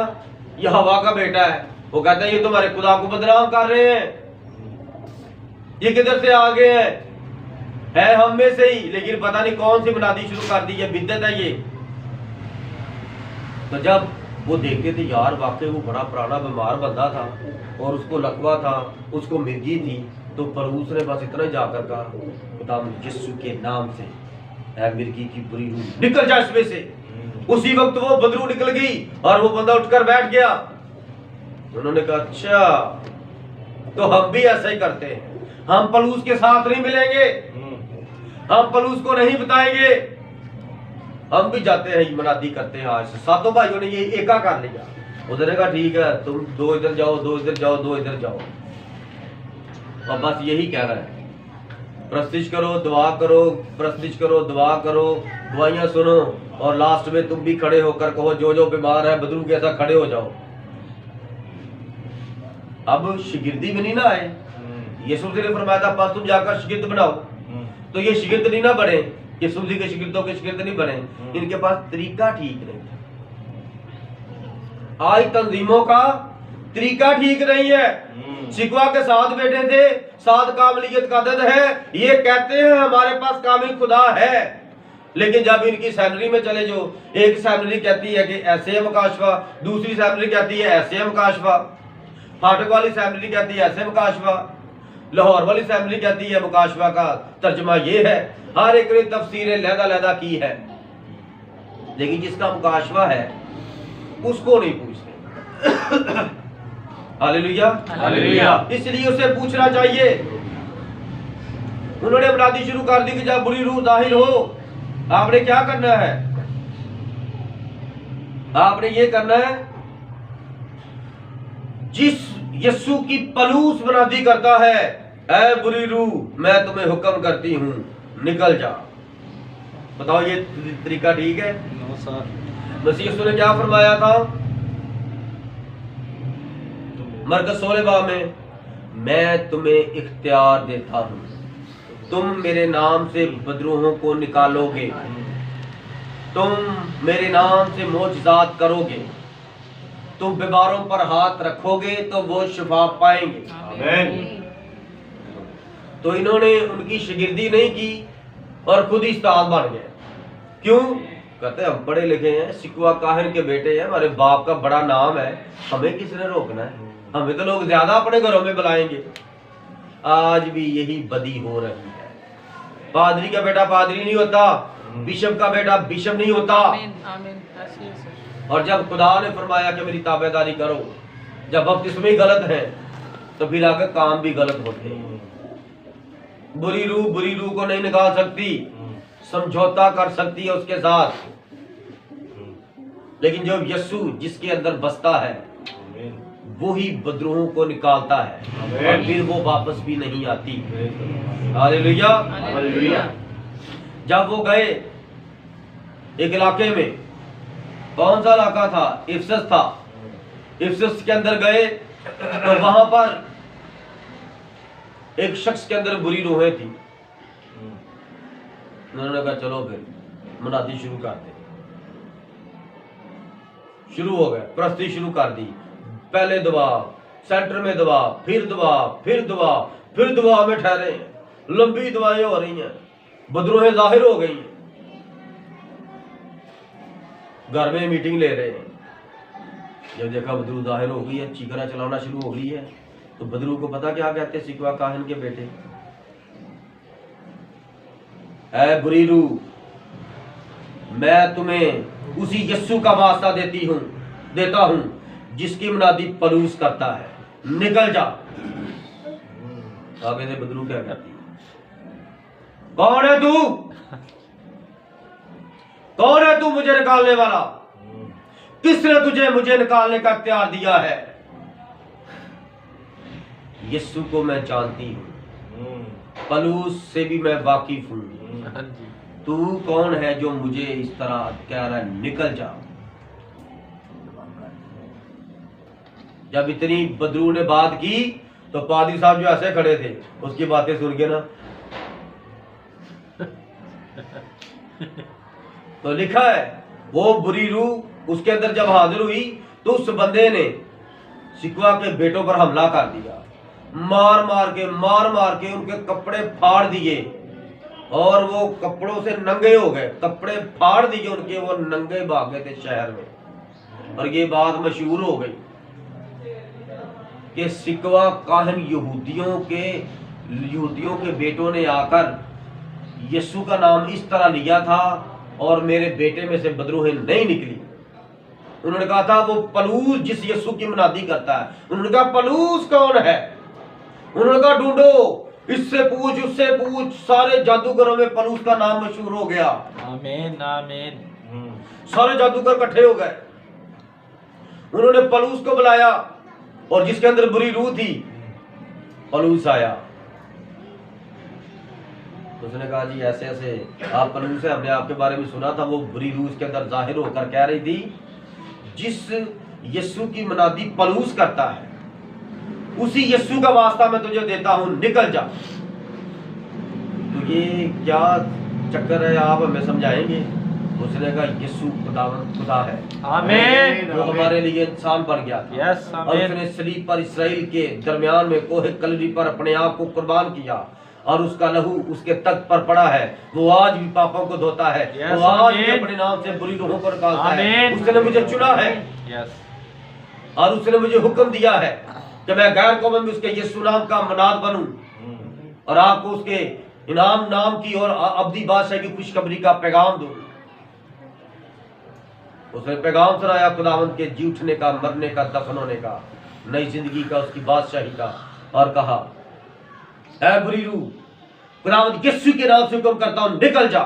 ये हवा का बेटा है। वो कहते हैं ये तुम्हारे खुदा को बदनाम कर रहे हैं, ये किधर से आ गए हैं, है हम में से ही, लेकिन पता नहीं कौन सी मुनादी शुरू कर दी है, बिद्दत है ये। तो जब वो देखते थे यार वाकई वो बड़ा पुराना बीमार बंदा था और उसको लकवा था, उसको मिर्गी थी, तो पलूस ने बस इतना ही जाकर कहा खुदा यीशु के नाम से ऐ मिर्गी की बुरी रूह निकल जा इसमें से। उसी वक्त वो बदरू निकल गई और वो बंदा उठकर बैठ गया। उन्होंने कहा अच्छा तो हम भी ऐसा ही करते हैं, हम पलूस के साथ नहीं मिलेंगे, हम पलूस को नहीं बताएंगे, हम भी जाते हैं मुनादी करते हैं। आज 7 भाइयों ने ये एका कर लिया। उधर कहा ठीक है तुम 2 इधर जाओ, 2 इधर जाओ, 2 इधर जाओ, और बस यही कह रहा है प्रस्तिश करो, दुआ करो, प्रस्तिश करो, दुआ करो, दुआइयां सुनो, और लास्ट में तुम भी खड़े होकर कहो जो जो बीमार है बदरू के ऐसा खड़े हो जाओ। अब शिगिर्दी भी नहीं ना आए, यीशु मसीह ने फरमाया था पास तुम जाकर शिगिर्द बनाओ, तो ये शिगिर्द नहीं ना बने, यीशु मसीह के शिगिर्दों के शिगिर्द नहीं बने, इनके पास तरीका ठीक नहीं। आज तंजीमों का तरीका ठीक नहीं है। शिकवा के 7 बेटे थे, 7 काबिलियत का अदद है, ये कहते हैं हमारे पास कामिल खुदा है, लेकिन जब इनकी सैलरी में चले जो, एक सैलरी कहती है कि ऐसे है मुकाशवा, दूसरी सैलरी कहती है ऐसे है मुकाशवा, फाटक वाली सैलरी कहती है ऐसे मुकाशवा, लाहौर वाली सैलरी कहती है मुकाशवा का तर्जमा ये है। हर एक ने तफसीरें लहदा की है, लेकिन जिसका मुकाशवा है उसको नहीं पूछते। Hallelujah hallelujah. इसलिए उसे पूछना चाहिए। उन्होंने मुनादी शुरू कर दी कि जब बुरी रूह जाहिर हो आपने क्या करना है, आपने ये करना है जिस यीशु की पलूस मुनादी करता है ऐ बुरी रूह मैं तुम्हें हुक्म करती हूं निकल जा। बताओ ये तरीका ठीक है? मसीह यीशु ने क्या फरमाया था मरकस 16 बाब में, मैं तुम्हें इख्तियार देता हूं, तुम मेरे नाम से बदरूहों को निकालोगे, तुम मेरे नाम से मोजज़ात करोगे, तुम बीमारों पर हाथ रखोगे तो वो शिफा पाएंगे। आमीन। तो इन्होंने उनकी शिगिर्दी नहीं की और खुद ही उस्ताद बन गए। क्यों? कहते हम पढ़े लिखे हैं, सिकवा काहिन के बेटे हैं, हमारे बाप का बड़ा नाम है, हमें किसने रोकना है? हमें तो लोग ज्यादा अपने घरों में बुलाएंगे। आज भी यही बदी हो रही है। पादरी का बेटा पादरी नहीं होता, बिशप का बेटा बिशप नहीं होता। आमीन, आमीन, ऐसे ही सर। और जब खुदा ने फरमाया कि मेरी ताबेदारी करो, जब बपतिस्मे ही गलत है तो फिर आगे काम भी गलत होते हैं। बुरी रूह को नहीं निकाल सकती, समझौता कर सकती है उसके साथ, लेकिन जो यीशु जिसके अंदर बसता है वो ही बदरूहों को निकालता है और फिर वो वापस भी नहीं आती। हालेलुया हालेलुया। जब वो गए एक इलाके में, कौन सा इलाका था? इफसस था। इफसस के अंदर गए तो वहां पर एक शख्स के अंदर बुरी रूहें थी। उन्होंने कहा चलो फिर मुनादी शुरू करते। शुरू हो गए, प्रस्ती शुरू कर दी। पहले दुआ, सेंटर में दुआ, फिर दुआ, फिर दुआ, फिर दुआ में ठहरे हैं। लंबी दुआएं हो रही हैं, बदरूहें जाहिर हो गई हैं। घर में मीटिंग ले रहे हैं, जब देखा बदरू जाहिर हो गई है, चीखना चलाना शुरू हो गई है, तो बदरू को पता क्या कहते हैं? सिकवा काहिन के बेटे ऐ बुरी रूह, मैं तुम्हें उसी यस्सु का वास्ता देता हूं जिसकी मुनादी पलूस करता है, निकल जा। आगे से बदरू क्या कहती है, कौन है तू? कौन है तू मुझे निकालने वाला? किसने तुझे मुझे निकालने का इख्तियार दिया है? यस्सु को मैं जानती हूं, पलूस से भी मैं वाकिफ हूं। हाँ जी। तू कौन है जो मुझे इस तरह कह रहा है निकल जा? जब इतनी बदरू ने बात की तो पादरी साहब जो ऐसे खड़े थे उसकी बातें सुन के ना, तो लिखा है वो बुरी रूह उसके अंदर जब हाजिर हुई तो उस बंदे ने शिकवा के बेटों पर हमला कर दिया, मार मार के उनके कपड़े फाड़ दिए और वो कपड़ों से नंगे हो गए, कपड़े फाड़ दिए उनके, वो नंगे भाग गए थे शहर में। और ये बात मशहूर हो गई कि शिकवा काहन यहूदियों के बेटों ने आकर यीशु का नाम इस तरह लिया था और मेरे बेटे में से बदरूहें नहीं निकली। उन्होंने कहा था वो पलूस जिस यीशु की मुनादी करता है। उन्होंने कहा पलूस कौन है? उन्होंने कहा ढूंढो, इससे पूछ उससे पूछ, सारे जादूगरों में पलूस का नाम मशहूर हो गया। आमीन आमीन। सारे जादूगर इकट्ठे हो गए, उन्होंने पलूस को बुलाया और जिसके अंदर बुरी रूह थी, पलूस आया। उसने कहा जी ऐसे ऐसे आप पलूस है, हमने आपके बारे में सुना था। वो बुरी रूह के अंदर जाहिर होकर कह रही थी जिस यीशु की मुनादी पलूस करता है उसी यीशु का वास्ता मैं तुझे देता हूं, निकल जा। तो ये क्या चक्कर है, आप हमें समझाएंगे? उसने कहा यीशु खुदा है, आमीन। वो हमारे लिए इंसान बन गया था। यस और आमीन। उसने सलीब पर इसराइल के दरमियान में कोहे कलरी पर अपने आप को कुर्बान किया और उसका लहू उसके तख्त पर पड़ा है। वो आज भी पापों को धोता है, Yes, वो आज भी आमीन। अपने नाम से बुरी रूहों को निकालता है। आमीन। उसने मुझे चुना है यस। और उसने मुझे हुक्म दिया है कि मैं गैर कौम में उसके यीशु नाम का मनाद बनूं और आपको उसके इनाम नाम की और अब्दी बादशाह की खुशखबरी का पैगाम दूं। उसने पैगाम सुनाया खुदावंद के जी उठने का, मरने का, दफन होने का, नई जिंदगी का, उसकी बादशाही का, और कहा ऐ बुरी रूह, खुदावंद यीशु के नाम से हुक्म करता हूं, निकल जा।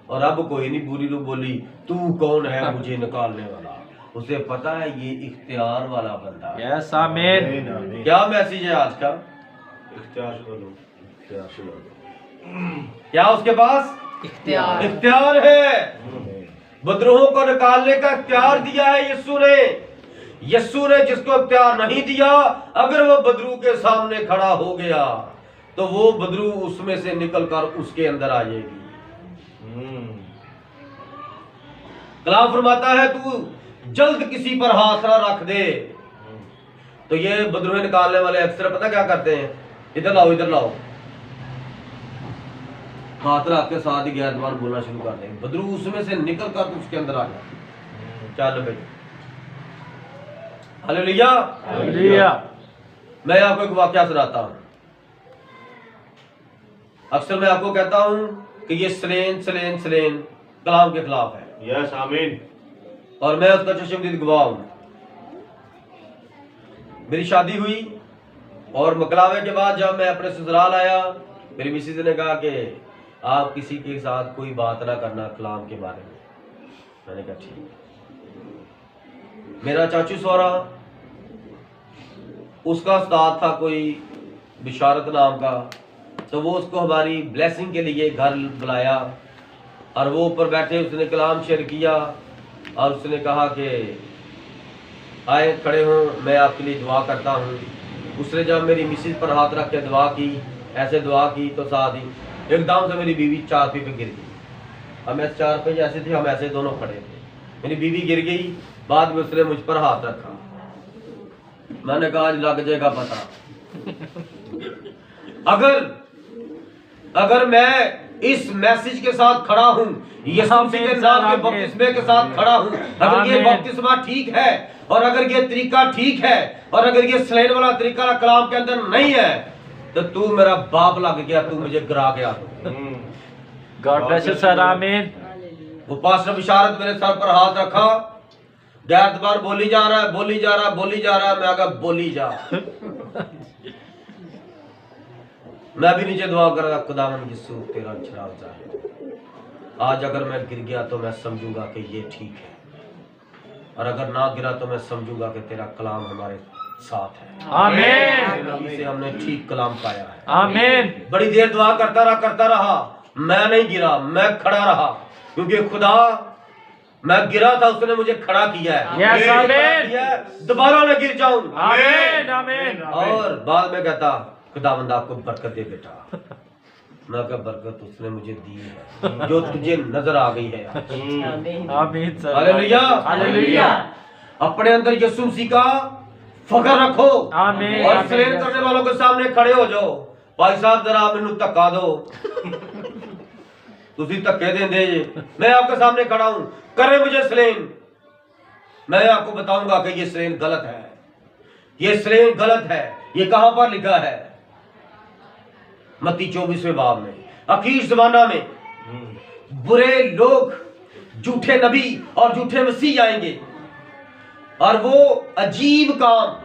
और अब कोई नहीं बुरी रूह बोली तू कौन है मुझे निकालने वाला। उसे पता है ये इख्तियार वाला बंदा है। यस आमीन। क्या मैसेज है आज का? क्या उसके पास इख्तियार इख्तियार है? बदरूहों को निकालने का इख्तियार दिया है यीशु ने। यीशु ने जिसको इख्तियार नहीं दिया, अगर वो बदरू के सामने खड़ा हो गया तो वो बदरू उसमें से निकलकर उसके अंदर आ जाएगी। कलाम फरमाता है तू जल्द किसी पर हाथ ना रख दे। तो ये बदरूहें निकालने वाले अक्सर पता क्या करते हैं, इधर लाओ इधर लाओ, हाथ रख के साथ ही गैर जबान बोलना शुरू कर देंगे। बदरू उसमें से निकल कर उसके अंदर आ जाए। चल भाई, हालेलुया। हालेलुया। मैं आपको एक वाकया सुनाता हूं। अक्सर मैं आपको कहता हूं कि ये सलेन कलाम के खिलाफ है। यस आमीन। और मैं उसका चशमदीद गवाह हूं। मेरी शादी हुई और मकलावे के बाद जब मैं अपने ससुराल आया, मेरी मिसेज ने कहा कि आप किसी के साथ कोई बात ना करना कलाम के बारे में। मैंने कहा ठीक। मेरा चाचू सौरा, उसका उस्ताद था कोई बिशारत नाम का, तो वो उसको हमारी ब्लेसिंग के लिए घर बुलाया और वो ऊपर बैठे, उसने कलाम शेयर किया और उसने कहा कि आए खड़े हों, मैं आपके लिए दुआ करता हूँ। उसने जब मेरी मिसेज पर हाथ रख के दुआ की, ऐसे दुआ की, तो साथ ही एकदम से मेरी बीवी चारपाई पे गिर गई। हम ऐसे चारपाई ऐसे थे, हम ऐसे दोनों खड़े थे, मेरी बीवी गिर गई। बाद में उसने मुझ पर हाथ रखा। मैंने कहा आज लग जाएगा पता। अगर मैं इस मैसेज के साथ खड़ा हूं, यीशु मसीह के नाम के बपतिस्मे के साथ खड़ा हूं, अगर ये बपतिस्मा ठीक है और अगर ये तरीका ठीक है और अगर ये सलेन वाला तरीका कलाम के अंदर नहीं है, तो तू मेरा बाप लग गया, तू मुझे गिरा गया। गॉड ब्लेस यू सर, आमीन। वो पास्टर बिशारत मेरे सर पर हाथ रखा, गैर बार बोली जा रहा है, बोली जा रहा है, बोली जा रहा है। मैं कहा बोली जा। मैं भी नीचे दुआ कर रहा, खुदावन यीशु तेरा चिराग जाए। आज अगर मैं गिर गया तो मैं समझूंगा कि ये ठीक है, और अगर ना गिरा तो मैं समझूंगा कि तेरा कलाम हमारे साथ है। आमीन। इसे हमने ठीक कलाम पाया है। आमीन। बड़ी देर दुआ करता रहा, मैं नहीं गिरा, मैं खड़ा रहा, क्योंकि खुदा, मैं गिरा था, उसने मुझे खड़ा किया है। यस, खड़ा आमीन। किया है, दोबारा न गिर जाऊं। आमीन। आमीन। और बाद में कहता, खुदावंद आपको बरकत दे बेटा। मैं कहा बरकत उसने मुझे दी है जो तुझे नजर आ गई है। आमीन सर। हालेलुया। हालेलुया। अपने अंदर यीशु मसीह का फख्र रखो। आमीन। और स्लेन करने वालों के सामने खड़े हो जाओ। भाई साहब जरा आप मैनू धक्का दो, तुसी धक्के देंदे जे, मैं आपके सामने खड़ा हूं, करे मुझे स्लेन। मैं आपको बताऊंगा कि ये स्लेन गलत है, ये स्लेन गलत है। ये कहां पर लिखा है? मत्ती 24वें बाब में। आखिर जमाना में बुरे लोग, झूठे नबी और झूठे मसीह आएंगे, और वो अजीब काम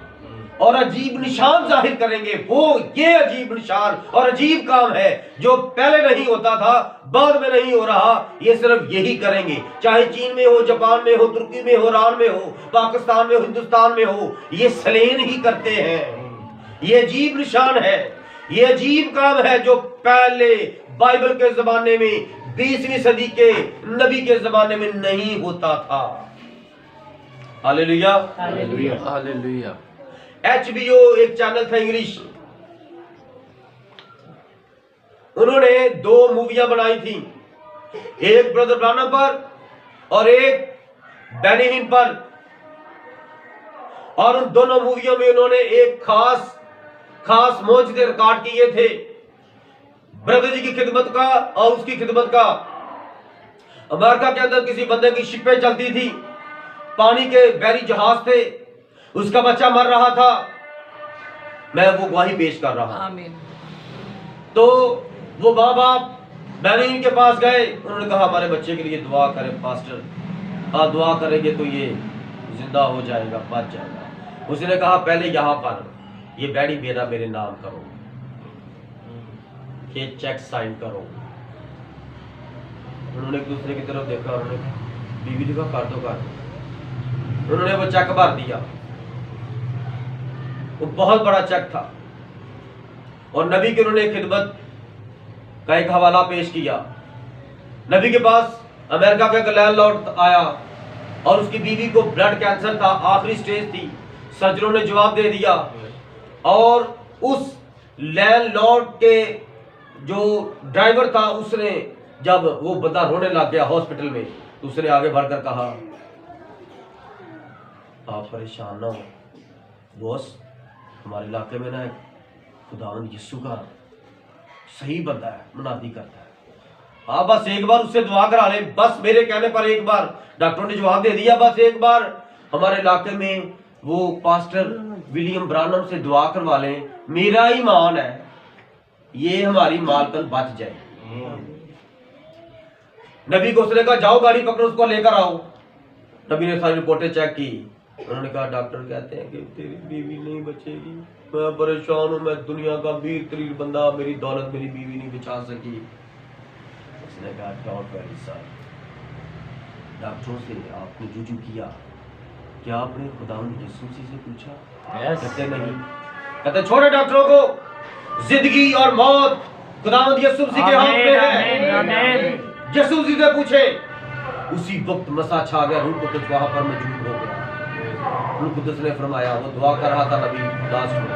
और अजीब निशान जाहिर करेंगे। वो ये अजीब निशान और अजीब काम है जो पहले नहीं होता था, बाद में नहीं हो रहा। ये सिर्फ यही करेंगे, चाहे चीन में हो, जापान में हो, तुर्की में हो, ईरान में हो, पाकिस्तान में हो, हिंदुस्तान में हो, ये स्लेन ही करते हैं। ये अजीब निशान है, ये अजीब काम है जो पहले बाइबल के जमाने में, 20वीं सदी के नबी के जमाने में नहीं होता था। हालेलुया। हालेलुया। हालेलुया। HBO एक चैनल था इंग्लिश, उन्होंने 2 मूवियां बनाई थी, एक ब्रदर ब्रानम पर और एक बेनी हिन पर। और उन दोनों मूवियों में उन्होंने एक खास मौजूदे रिकॉर्ड किए थे, ब्रदर जी की खिदमत का और उसकी खिदमत का। अमेरिका के अंदर किसी बंदे की शिपें चलती थी, पानी के बैरी जहाज थे, उसका बच्चा मर रहा था, मैं वो गवाही पेश कर रहा हूं। आमीन। तो वो माँ बाप बेनिन के पास गए, उन्होंने कहा हमारे बच्चे के लिए दुआ करें पास्टर, हाँ दुआ करेंगे तो ये जिंदा हो जाएगा, बच जाएगा। उसने कहा पहले यहाँ पर ये बैडी मेरा मेरे नाम करो, ये चेक साइन करो। उन्होंने एक दूसरे की तरफ देखा, उन्होंने बीवी देखा, कर दो कर दो। उन्होंने वो चेक भर दिया, वो बहुत बड़ा चेक था, और नबी की उन्होंने खिदमत का एक हवाला पेश किया। नबी के पास अमेरिका का एक लैंडलॉर्ड आया और उसकी बीवी को ब्लड कैंसर था, आखिरी स्टेज थी। सर्जनों ने जवाब दे दिया, और उस लैंडलॉर्ड के जो ड्राइवर था, उसने जब वो बंदा रोने लग गया हॉस्पिटल में, तो उसने आगे बढ़कर कहा आप परेशान ना हो बॉस, हमारे इलाके में ना खुदावंद यीशु का सही बंदा है, मुनादी करता है। आप बस एक बार उससे दुआ करा ले, बस मेरे कहने पर एक बार। डॉक्टरों ने जवाब दे दिया, बस एक बार हमारे इलाके में वो पास्टर विलियम ब्रानम से दुआ करवा लें, मेरा ईमान है ये हमारी मालकन बच जाए। नबी को उसने कहा जाओ गाड़ी पकड़ो, उसको लेकर आओ। नबी ने सारी रिपोर्टें चेक की, उन्होंने कहा डॉक्टर कहते हैं कि तेरी बीवी नहीं बचेगी, मैं परेशान हूं, मैं दुनिया का अमीर तरीन बंदा, मेरी दौलत मेरी बीवी नहीं बचा सकी। उसने कहा डोंट वरी सर, डॉक्टरों से आपने जुजू किया, क्या आपने खुदावंद यीशु मसीह से पूछा? कहते नहीं। कहते छोड़े डॉक्टरों को, जिंदगी और मौत खुदावंद यीशु मसीह के हाथ में है। यीशु मसीह से पूछे। उसी वक्त मसा छा गया, रूह कुदस वहां पर मौजूद हो गया। रूह कुदस ने फरमाया, वो दुआ कर रहा था नबी लास्ट में,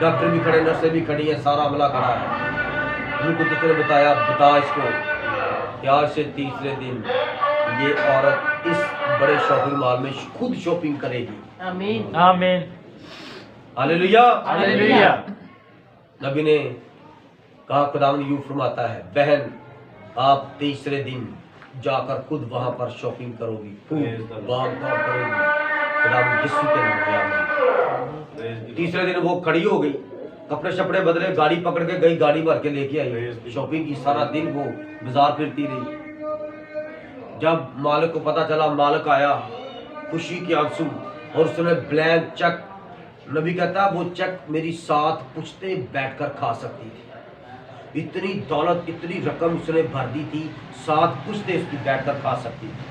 डॉक्टर भी खड़े, नर्सें भी खड़ी है, सारा अमला खड़ा है। रूह कुदस ने बताया, बता इसको कि आज से तीसरे दिन ये औरत इस बड़े शॉपिंग मॉल में खुद शॉपिंग करेगी। आमीन। आमीन। हालेलुया। हालेलुया। नबी ने कहा खुदावंद यूं फरमाता है, बहन आप तीसरे दिन जाकर खुद वहां पर शॉपिंग करोगी, खूब भाग दौड़ करोगी, खुदावंद यीशु के नाम में। तीसरे दिन वो खड़ी हो गई, कपड़े शपड़े बदले, गाड़ी पकड़ के गई, गाड़ी भर के लेके आई, शॉपिंग की, सारा दिन वो बाजार फिरती रही। जब मालिक को पता चला, मालिक आया, खुशी के आंसू, और उसने ब्लैंक चेक, नबी कहता वो चेक मेरी 7 पुश्ते बैठकर खा सकती थी। इतनी दौलत, इतनी रकम उसने भर दी थी, 7 पुश्ते इसकी बैठकर खा सकती थी।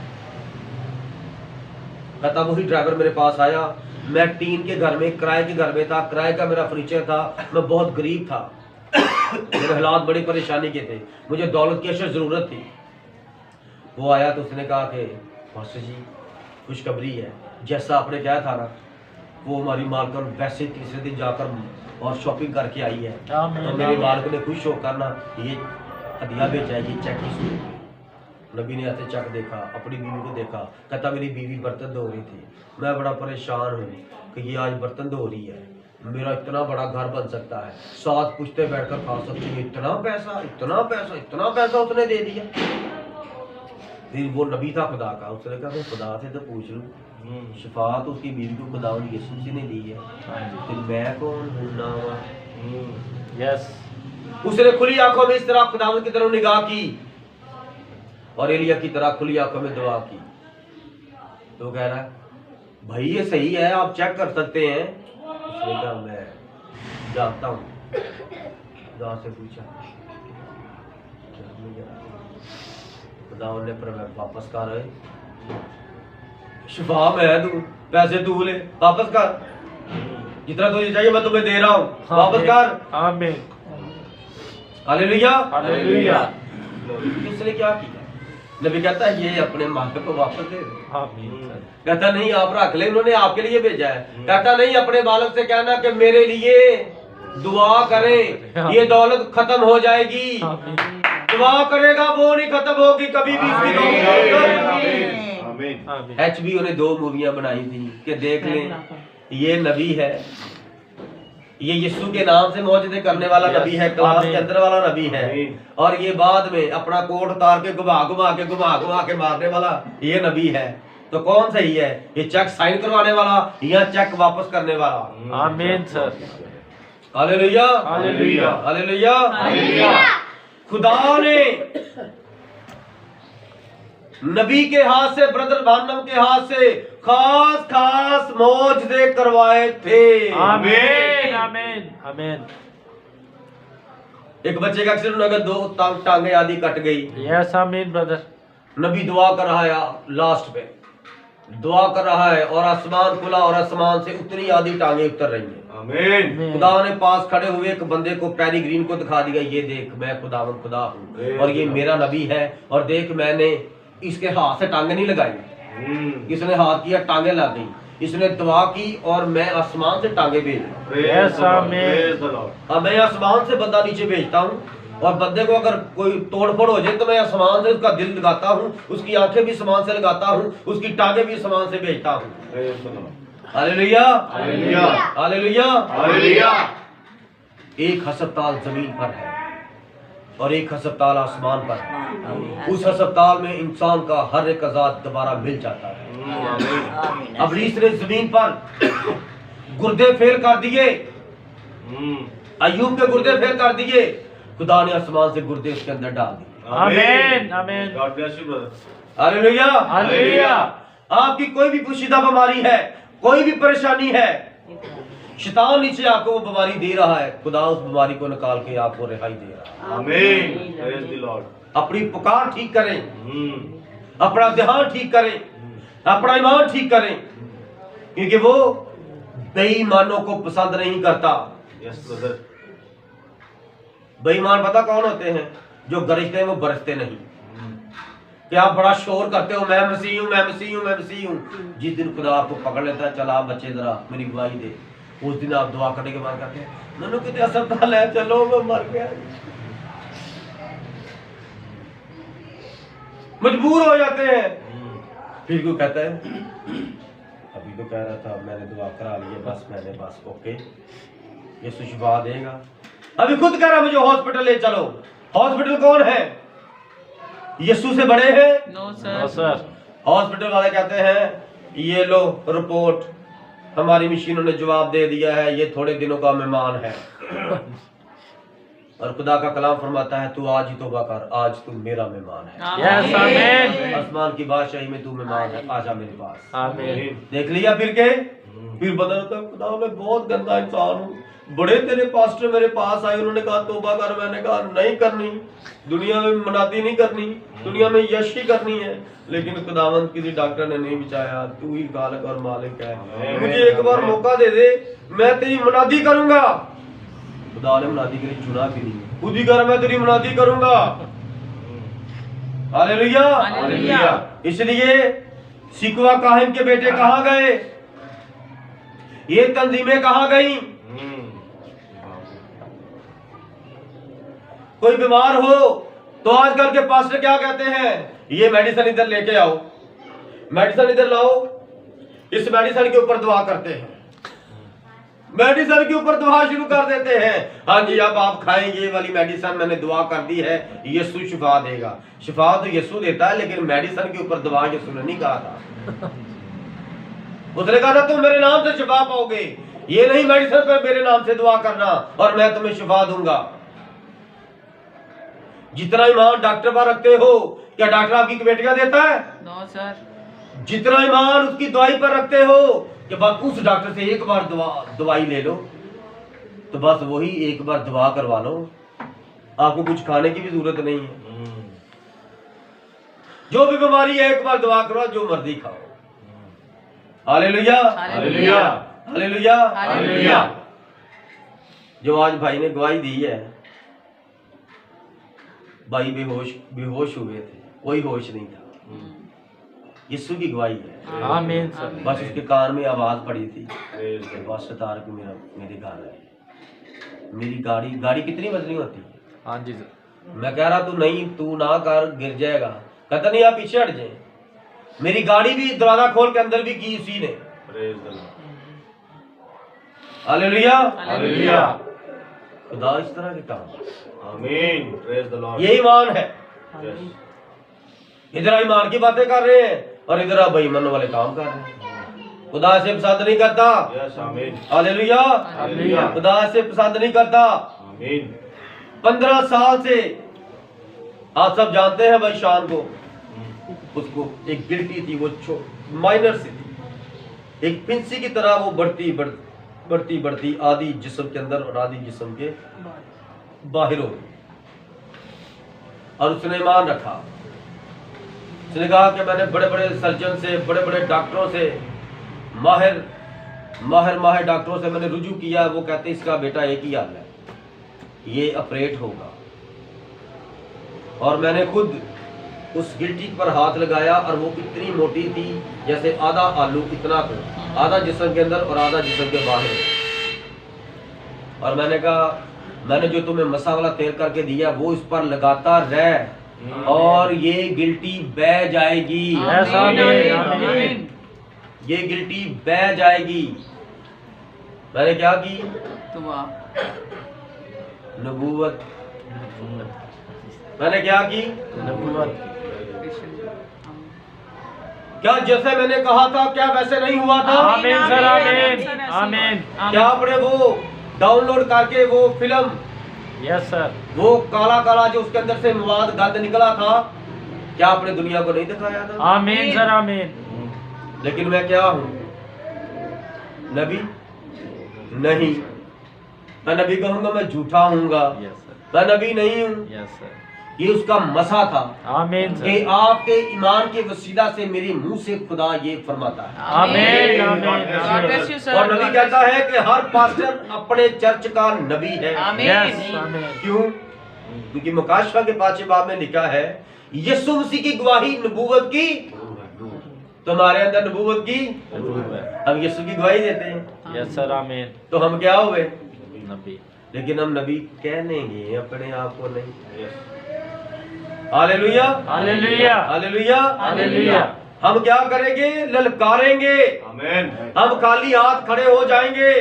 कहता वही ड्राइवर मेरे पास आया, मैं टीन के घर में, किराए के घर में था, किराए का मेरा फर्नीचर था, मैं बहुत गरीब था, मेरे हालात बड़ी परेशानी के थे, मुझे दौलत की अशद ज़रूरत थी। वो आया तो उसने कहा कि मास्टर जी खुशखबरी है, जैसा आपने कहा था ना, वो हमारी मालकन वैसे तीसरे दिन जाकर और शॉपिंग करके आई है। तो मेरे मालिक ने खुश होकर ना ये हदिया भेजा है, ये चेक ही। नबी ने ऐसे चेक देखा, अपनी बीवी को देखा, कहता मेरी बीवी बर्तन धो रही थी, मैं बड़ा परेशान हूँ कि ये आज बर्तन धो रही है, मेरा इतना बड़ा घर बन सकता है, 7 पुश्ते बैठकर खा सकती है, इतना पैसा, इतना पैसा, इतना पैसा उसने दे दिया। फिर वो नबी था खुदा का, उसने कहा मैं खुदा से तो पूछ लूँ, शफात उसकी बीवी को खुदा यीशु ने दी है, फिर मैं कौन हूँ ना। यस। उसने खुली आंखों में इस तरह खुदा की तरफ निगाह की और एलिया की तरह खुली आंखों में दुआ की। तो कह रहा भाई ये सही है, आप चेक कर सकते हैं। उसने कहा मैं जानता हूँ। खुदा से पूछा खुदा ने पर मैं वापस कर रहे शिफा मैं तू पैसे तू ले, वापस कर, जितना तुझे चाहिए मैं तुम्हें दे रहा हूँ, वापस कर। आमीन। हालेलुया। हालेलुया। उसने क्या किया? नबी कहता है ये अपने मालिक को वापस दे दे। आमीन। कहता नहीं आप रख ले, उन्होंने आपके लिए भेजा है। कहता नहीं अपने मालिक से कहना कि मेरे लिए दुआ करें, ये दौलत खत्म हो जाएगी। दुआ करेगा वो नहीं खत्म होगी कभी भी इसकी दौलत। HBO ने 2 मूवियां बनाई थी कि देख लें ये नबी है, ये यीशु के नाम से मौजूदे करने वाला नबी है, क्लास के अंदर वाला नबी है, और ये बाद में अपना कोट उतार के घुमा घुमा के मारने वाला ये नबी है। तो कौन सही है, ये चेक साइन करवाने वाला या चेक वापस करने वाला? आमीन सर। हालेलुया। हालेलुया। हालेलुया। हालेलुया। खुदा ने नबी के हाथ से, ब्रदर भानम के हाथ से खास मौजूदे करवाए थे। आमीन। आमीन। आमीन। एक बच्चे का एक्सीडेंट हो गया, 2 टांगे आदि कट गई। यस आमीन ब्रदर। नबी दुआ कर रहा है, लास्ट पे दुआ कर रहा है और आसमान खुला और आसमान से उतनी आधी टांगे उतर रही हैं। आमीन। खुदा ने पास खड़े हुए एक बंदे को, पैरी ग्रीन को दिखा दिया, ये देख मैं खुदा हूँ और ये मेरा नबी है, और देख मैंने इसके हाथ से टांगे नहीं लगाई, इसने हाथ किया टांगे लग गई, इसने दुआ की और मैं आसमान से टांगे भेज। यस आमीन। अब मैं आसमान से बंदा नीचे भेजता हूँ, और बंदे को अगर कोई तोड़फोड़ हो जाए तो मैं आसमान से उसका दिल लगाता हूँ, उसकी आंखें भी आसमान से लगाता हूँ, उसकी टांगे भी आसमान से भेजता हूँ। हालेलुया। हालेलुया। हालेलुया। हालेलुया। एक अस्पताल जमीन पर है और एक अस्पताल आसमान पर है। उस अस्पताल में इंसान का हर एक आजाद दोबारा मिल जाता है। अब रीस ने जमीन पर गुर्दे फेल कर दिए, अय्यूब के गुर्दे फेल कर दिए, खुदा ने आसमान से गुर्दे उसके अंदर डाल दिए। आमीन। आमीन। God bless you brother. Hallelujah. Hallelujah. आपकी कोई भी पोशीदा बीमारी है, कोई भी परेशानी है, शैतान नीचे आपको वो बीमारी दे रहा है, खुदा उस बीमारी को निकाल के आपको रिहाई दे रहा है। आमीन। Praise the Lord. अपनी पुकार ठीक करें, अपना ध्यान ठीक करें, अपना ईमान ठीक करें, क्योंकि वो बेईमानों को पसंद नहीं करता। Yes brother. बेईमान पता कौन होते हैं? जो गरजते हैं वो बरसते नहीं। कि आप बड़ा शोर करते हो, मैं मसीह हूं, मैं मसीह हूं, मैं मसीह हूं। जिस दिन खुदा आपको पकड़ लेता है, चला बच्चे जरा मेरी गवाही दे, उस दिन आप दुआ करने के बाद कहते हैं नन्नू कितने अस्पताल है, चलो मैं मर गया। मजबूर हो जाते हैं। फिर कोई कहता है अभी तो कह रहा था मैंने दुआ करा ली है, बस ओके, ये शिफा देगा। अभी खुद कह रहा मुझे हॉस्पिटल ले चलो। हॉस्पिटल कौन है? यीशु से बड़े हैं? No no sir. Sir. Hospital वाले कहते हैं ये लो रिपोर्ट, हमारी मशीनों ने जवाब दे दिया है ये थोड़े दिनों का मेहमान है। और खुदा का कलाम फरमाता है तू आज ही तौबा कर, आज तू मेरा मेहमान है। यस आमीन आसमान की बादशाही में तू मेहमान है, आजा मेरे पास। आमीन देख लिया फिर बदलता खुदा मैं बहुत गंदा इंसान हूँ। बड़े तेरे पास्टर मेरे पास आए, उन्होंने कहा तौबा कर, मैंने कहा नहीं करनी, दुनिया में मनाती नहीं करनी, दुनिया में यश ही करनी है। लेकिन खुदावंत किसी डॉक्टर ने नहीं बचाया, तू ही खालिक और मालिक है, मुझे एक बार मौका दे दे, मैं तेरी मनादी करूंगा। खुदा ने मनादी के लिए चुना भी नहीं, खुद ही कर मैं तेरी मनादी करूंगा। Hallelujah hallelujah. इसलिए सिकवा काहिन के बेटे कहाँ गए, ये तंजीमें कहाँ गई। कोई बीमार हो तो आजकल के पास्टर क्या कहते हैं, ये मेडिसिन इधर लेके आओ, मेडिसिन इधर लाओ, इस मेडिसिन के ऊपर दुआ करते हैं, मेडिसिन के ऊपर दुआ शुरू कर देते हैं। हाँ जी अब आप खाएंगे ये वाली मेडिसिन, मैंने दुआ कर दी है, यीशु शिफा देगा। शिफा तो यीशु देता है, लेकिन मेडिसिन के ऊपर दुआ यीशु ने नहीं कहा था। उसने कहा था तुम मेरे नाम से शिफा पाओगे, ये नहीं मेडिसिन पर मेरे नाम से दुआ करना और मैं तुम्हें शिफा दूंगा। जितना ईमान डॉक्टर पर रखते हो, क्या डॉक्टर आपकी बेटियां देता है? No sir. जितना ईमान उसकी दवाई पर रखते हो कि बस उस डॉक्टर से एक बार दवाई ले लो, तो बस वही एक बार दवा करवा लो, आपको कुछ खाने की भी जरूरत नहीं है। जो भी बीमारी है एक बार दवा करो, जो मर्जी खाओ। हालेलुया हालेलुया हालेलुया हालेलुया। जो आज भाई ने गवाही दी है, भाई बेहोश हुए थे, कोई होश नहीं था, यीशु की गवाही है। आमीन सर। बस उसके कान में आवाज पड़ी थी बस तारक मेरे घर है। मेरी गाड़ी कितनी वजनी होती है? हाँ जी सर। मैं कह रहा तू ना कर, गिर जाएगा। कहता नहीं आप पीछे हट जाए। मेरी गाड़ी भी दरवाजा खोल के अंदर भी की उसी ने। Hallelujah hallelujah. खुदा इस तरह के काम, आमीन, प्रेज द लॉर्ड। ये ईमान है। यस इधर ईमान की बातें कर रहे हैं और इधर आप बेईमान वाले काम कर रहे हैं। खुदा से पसंद नहीं करता। यस आमीन हालेलुया हालेलुया। खुदा से पसंद नहीं करता। आमीन 15 साल से आप सब जानते हैं भाई शान को, उसको एक गिल्टी थी, वो माइनर सी थी, एक पिंसी की तरह वो बढ़ती आधी जिस्म के अंदर और आधी जिस्म के बाहर हो गई। और उसने ईमान रखा, उसने कहा कि मैंने बड़े बड़े सर्जन से, बड़े बड़े डॉक्टरों से, माहिर डॉक्टरों से मैंने रुजू किया। वो कहते इसका बेटा एक ही हाल है, ये ऑपरेट होगा। और मैंने खुद उस गिल्टी पर हाथ लगाया और वो इतनी मोटी थी जैसे आधा आलू इतना को, आधा जिस्म के अंदर और आधा जिस्म के बाहर। और मैंने कहा मैंने जो तुम्हें मसा वाला तेल करके दिया वो इस पर लगाता रह और ये गिल्टी बह जाएगी। यस आमीन आमीन। ये गिल्टी बह जाएगी। मैंने क्या की? दुआ। नबूवत। मैंने क्या की? नबूवत। क्या जैसे मैंने कहा था क्या वैसे नहीं हुआ था? आमीन सर आमीन आमीन। क्या आपने वो डाउनलोड करके वो फिल्म, यस सर। वो काला काला जो उसके अंदर से मवाद गंद निकला था, क्या आपने दुनिया को नहीं दिखाया था? आमीन सर आमीन। लेकिन मैं क्या हूँ? नबी नहीं। मैं नबी कहूंगा मैं झूठा हूँगा, यस सर। मैं नबी नहीं हूँ। Yes sir. ये उसका मसा था आमीन कि सर। आपके ईमान के वसीला से मेरे मुंह से खुदा ये फरमाता है। आमीन God आमीन bless you, sir. और नबी कहता है कि हर पास्टर अपने चर्च का नबी है। यस आमीन। क्यों? क्योंकि मुकाशफा के 5वें बाब में लिखा है यीशु मसीह की गवाही नबूवत की, तुम्हारे अंदर नबूवत की, हम यीशु की गवाही देते हैं। यस सर आमीन। तो हम क्या हुए? नबी। लेकिन हम नबी कहनेंगे अपने आप को नहीं। हालेलुया हालेलुया हालेलुया हालेलुया। हम क्या करेंगे? ललकारेंगे। आमीन। हम खाली हाथ खड़े हो जाएंगे।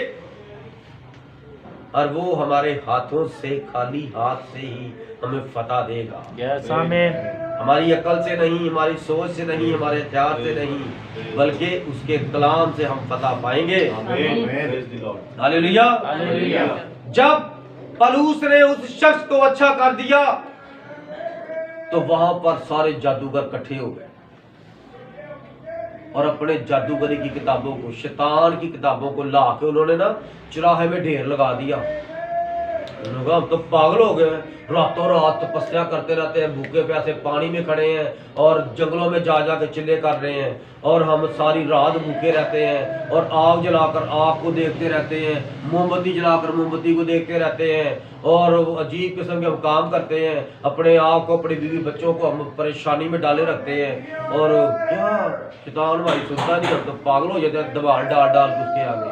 और वो हमारे हाथों से, खाली हाथ से ही हमें फतह देगा। Yes, Amen. हमारी अकल से नहीं, हमारी सोच से नहीं, हमारे हथियार से नहीं, बल्कि उसके कलाम से हम फतह पाएंगे। Amen. Praise the Lord. Hallelujah. Hallelujah. जब पलूस ने उस शख्स को अच्छा कर दिया तो वहां पर सारे जादूगर इकट्ठे हो गए और अपने जादूगरी की किताबों को, शैतान की किताबों को ला के उन्होंने ना चौराहे में ढेर लगा दिया। उन्होंने कहा हम तो पागल हो गए हैं, रातों रात तपस्या करते रहते हैं, भूखे प्यासे पानी में खड़े हैं और जंगलों में जा जा के चिल्ले कर रहे हैं, और हम सारी रात भूखे रहते हैं और आग जलाकर आग को देखते रहते हैं, मोमबत्ती जलाकर मोमबत्ती को देखते रहते हैं, और अजीब किस्म के हम काम करते हैं, अपने आप को, अपने बीवी बच्चों को हम परेशानी में डाले रखते हैं। और क्या शैतान हमारी सुनता नहीं, हम तो पागल हो जाते हैं दबाड़ डाल डाल के उसके आगे।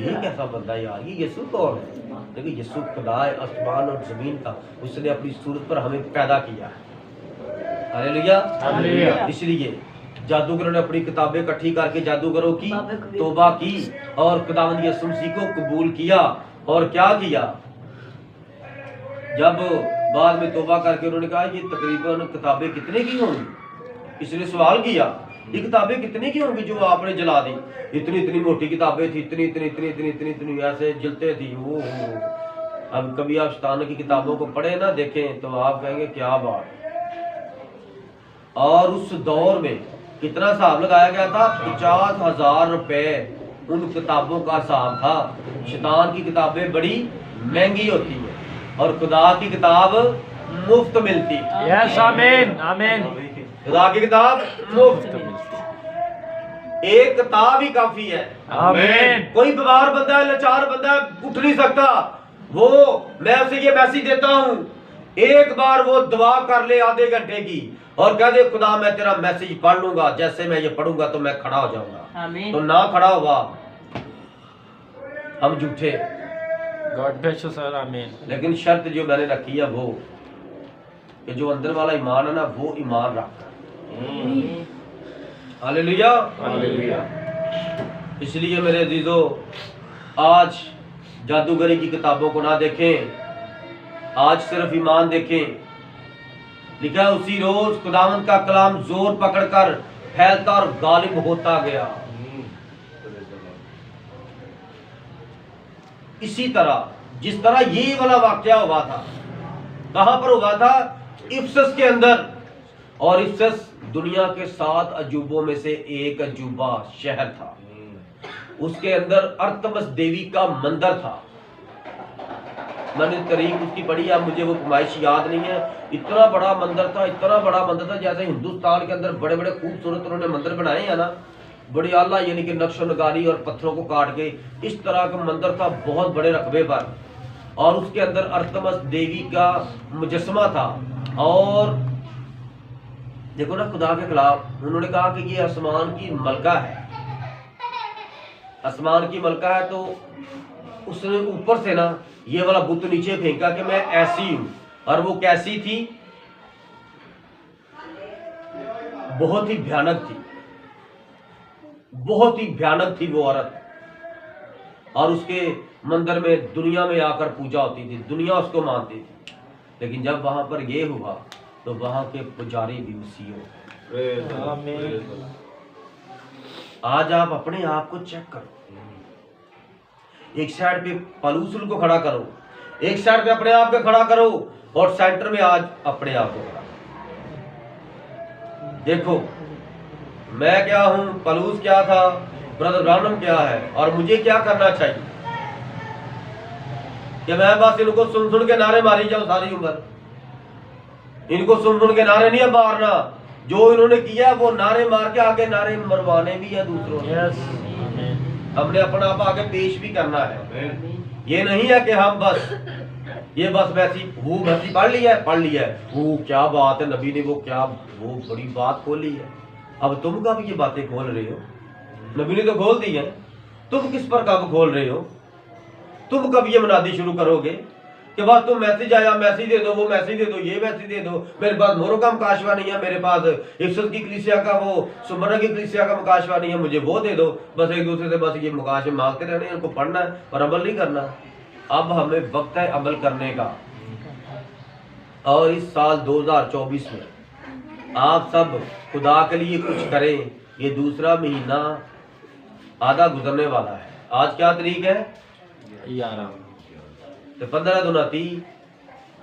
ये कैसा बंदा यार, ये यीशु कौन है? देखिए यीशु खुदा है आसमान और जमीन का, उसने अपनी सूरत पर हमें पैदा किया है। हालेलुया। हालेलुया। इसलिए जादूगरों ने अपनी किताबें इकट्ठी करके जादूगरों की तौबा की और खुदावंद यीशु मसीह को कबूल किया। और क्या किया, जब बाद में तौबा करके उन्होंने कहा ये तकरीबन किताबें कितने की होंगी, इसने सवाल किया ये किताबें कितने की होंगी जो आपने जला दी? इतनी इतनी मोटी किताबें थी, इतनी इतनी इतनी इतनी इतनी इतनी ऐसे जलते थी वो। अब कभी आप शैतान की किताबों को पढ़े ना, देखें, तो आप कहेंगे क्या बात। और उस दौर में कितना हिसाब लगाया गया था? 50,000 रुपए उन किताबों का हिसाब था। शैतान की किताबें बड़ी महंगी होती हैं और खुदा की किताब मुफ्त मिलती है। Yes, Amen. Amen. खुदा की किताब मुफ्त, एक किताब ही काफी है। Amen. कोई बीमार बंदा है, लाचार बंदा है, उठ नहीं सकता, वो मैं उसे ये मैसेज देता हूँ, एक बार वो दुआ कर ले आधे घंटे की और कह दे खुदा मैं तेरा मैसेज पढ़ लूंगा, जैसे मैं ये पढ़ूंगा तो मैं खड़ा हो जाऊंगा। आमीन। तो ना खड़ा हुआ हम झूठे। God bless you, sir. Amen. लेकिन शर्त जो मैंने रखी है वो कि जो अंदर वाला ईमान है ना, वो ईमान रखता है। हालेलुया। Hallelujah. इसलिए मेरे अजीजों, आज जादूगरी की किताबों को ना देखें, आज सिर्फ ईमान देखें। लिखा है उसी रोज खुदावंद का कलाम जोर पकड़कर फैलता और गालिब होता गया। Praise the Lord. इसी तरह जिस तरह ये वाला वाकया हुआ था, कहां पर हुआ था? इफसस के अंदर। और इफसस दुनिया के 7 अजूबों में से एक अजूबा शहर था। उसके अंदर अर्थमस देवी का मंदिर था। मैंने तारीख उसकी पढ़ी, अब मुझे वो फरमाइश याद नहीं है। इतना बड़ा मंदिर था, इतना बड़ा मंदिर था, जैसे हिंदुस्तान के अंदर बड़े बड़े खूबसूरत उन्होंने मंदिर बनाए हैं ना, बड़ी आला, यानी कि नक्श नगारी और पत्थरों को काट के, इस तरह का मंदिर था बहुत बड़े रकबे पर। और उसके अंदर अर्थमस देवी का मुजस्समा था। और देखो ना, खुदा के खिलाफ उन्होंने कहा कि ये आसमान की मलका है, आसमान की मलका है। तो उसने ऊपर से ना ये वाला बुत नीचे फेंका कि मैं ऐसी हूं। और वो कैसी थी? बहुत ही भयानक थी, बहुत ही भयानक थी वो औरत। और उसके मंदिर में दुनिया में आकर पूजा होती थी, दुनिया उसको मानती थी। लेकिन जब वहां पर ये हुआ तो वहां के पुजारी भी उसी हो गए। Praise the Lord. Amen. Praise the Lord. आज आप अपने आप को चेक करो, एक साइड पे पलूसल को खड़ा करो, एक साइड पे अपने आप को खड़ा करो, और सेंटर में आज अपने आप को खड़ा करो। देखो मैं क्या हूं, पलूस क्या था, ब्रदर ब्रानम क्या है, और मुझे क्या करना चाहिए? कि मैं बस इनको सुन सुन के नारे मारी जाऊं सारी उम्र? इनको सुन सुन के नारे नहीं है मारना, जो इन्होंने किया वो नारे मार के आगे नारे मरवाने भी है दूसरों से। Yes. Amen. हमने अपना आप आगे पेश भी करना है। Amen. ये नहीं है कि हम बस ये बस वैसी पढ़ लिया है, वो क्या बात है, नबी ने वो क्या वो बड़ी बात खोली है। अब तुम कब ये बातें खोल रहे हो? नबी ने तो खोल दी है, तुम किस पर कब खोल रहे हो? तुम कब ये मुनादी शुरू करोगे कि बस तुम मैसेज आया, मैसेज दे दो, वो मैसेज दे दो, ये मैसेज दे दो, मेरे पास मोरों का मुकाशवा नहीं है, मेरे पास इफसस की कलीसिया का, वो सुमरा की कलीसिया का मुकाशवा नहीं है, मुझे वो दे दो। बस एक दूसरे से बस ये मुकाशवे मांगते रहने हैं, उनको पढ़ना है और अमल नहीं करना। अब हमें वक्त है अमल करने का। और इस साल 2024 में आप सब खुदा के लिए कुछ करें। ये दूसरा महीना आधा गुजरने वाला है। आज क्या तारीख है? 11। तो 15 दूना 30,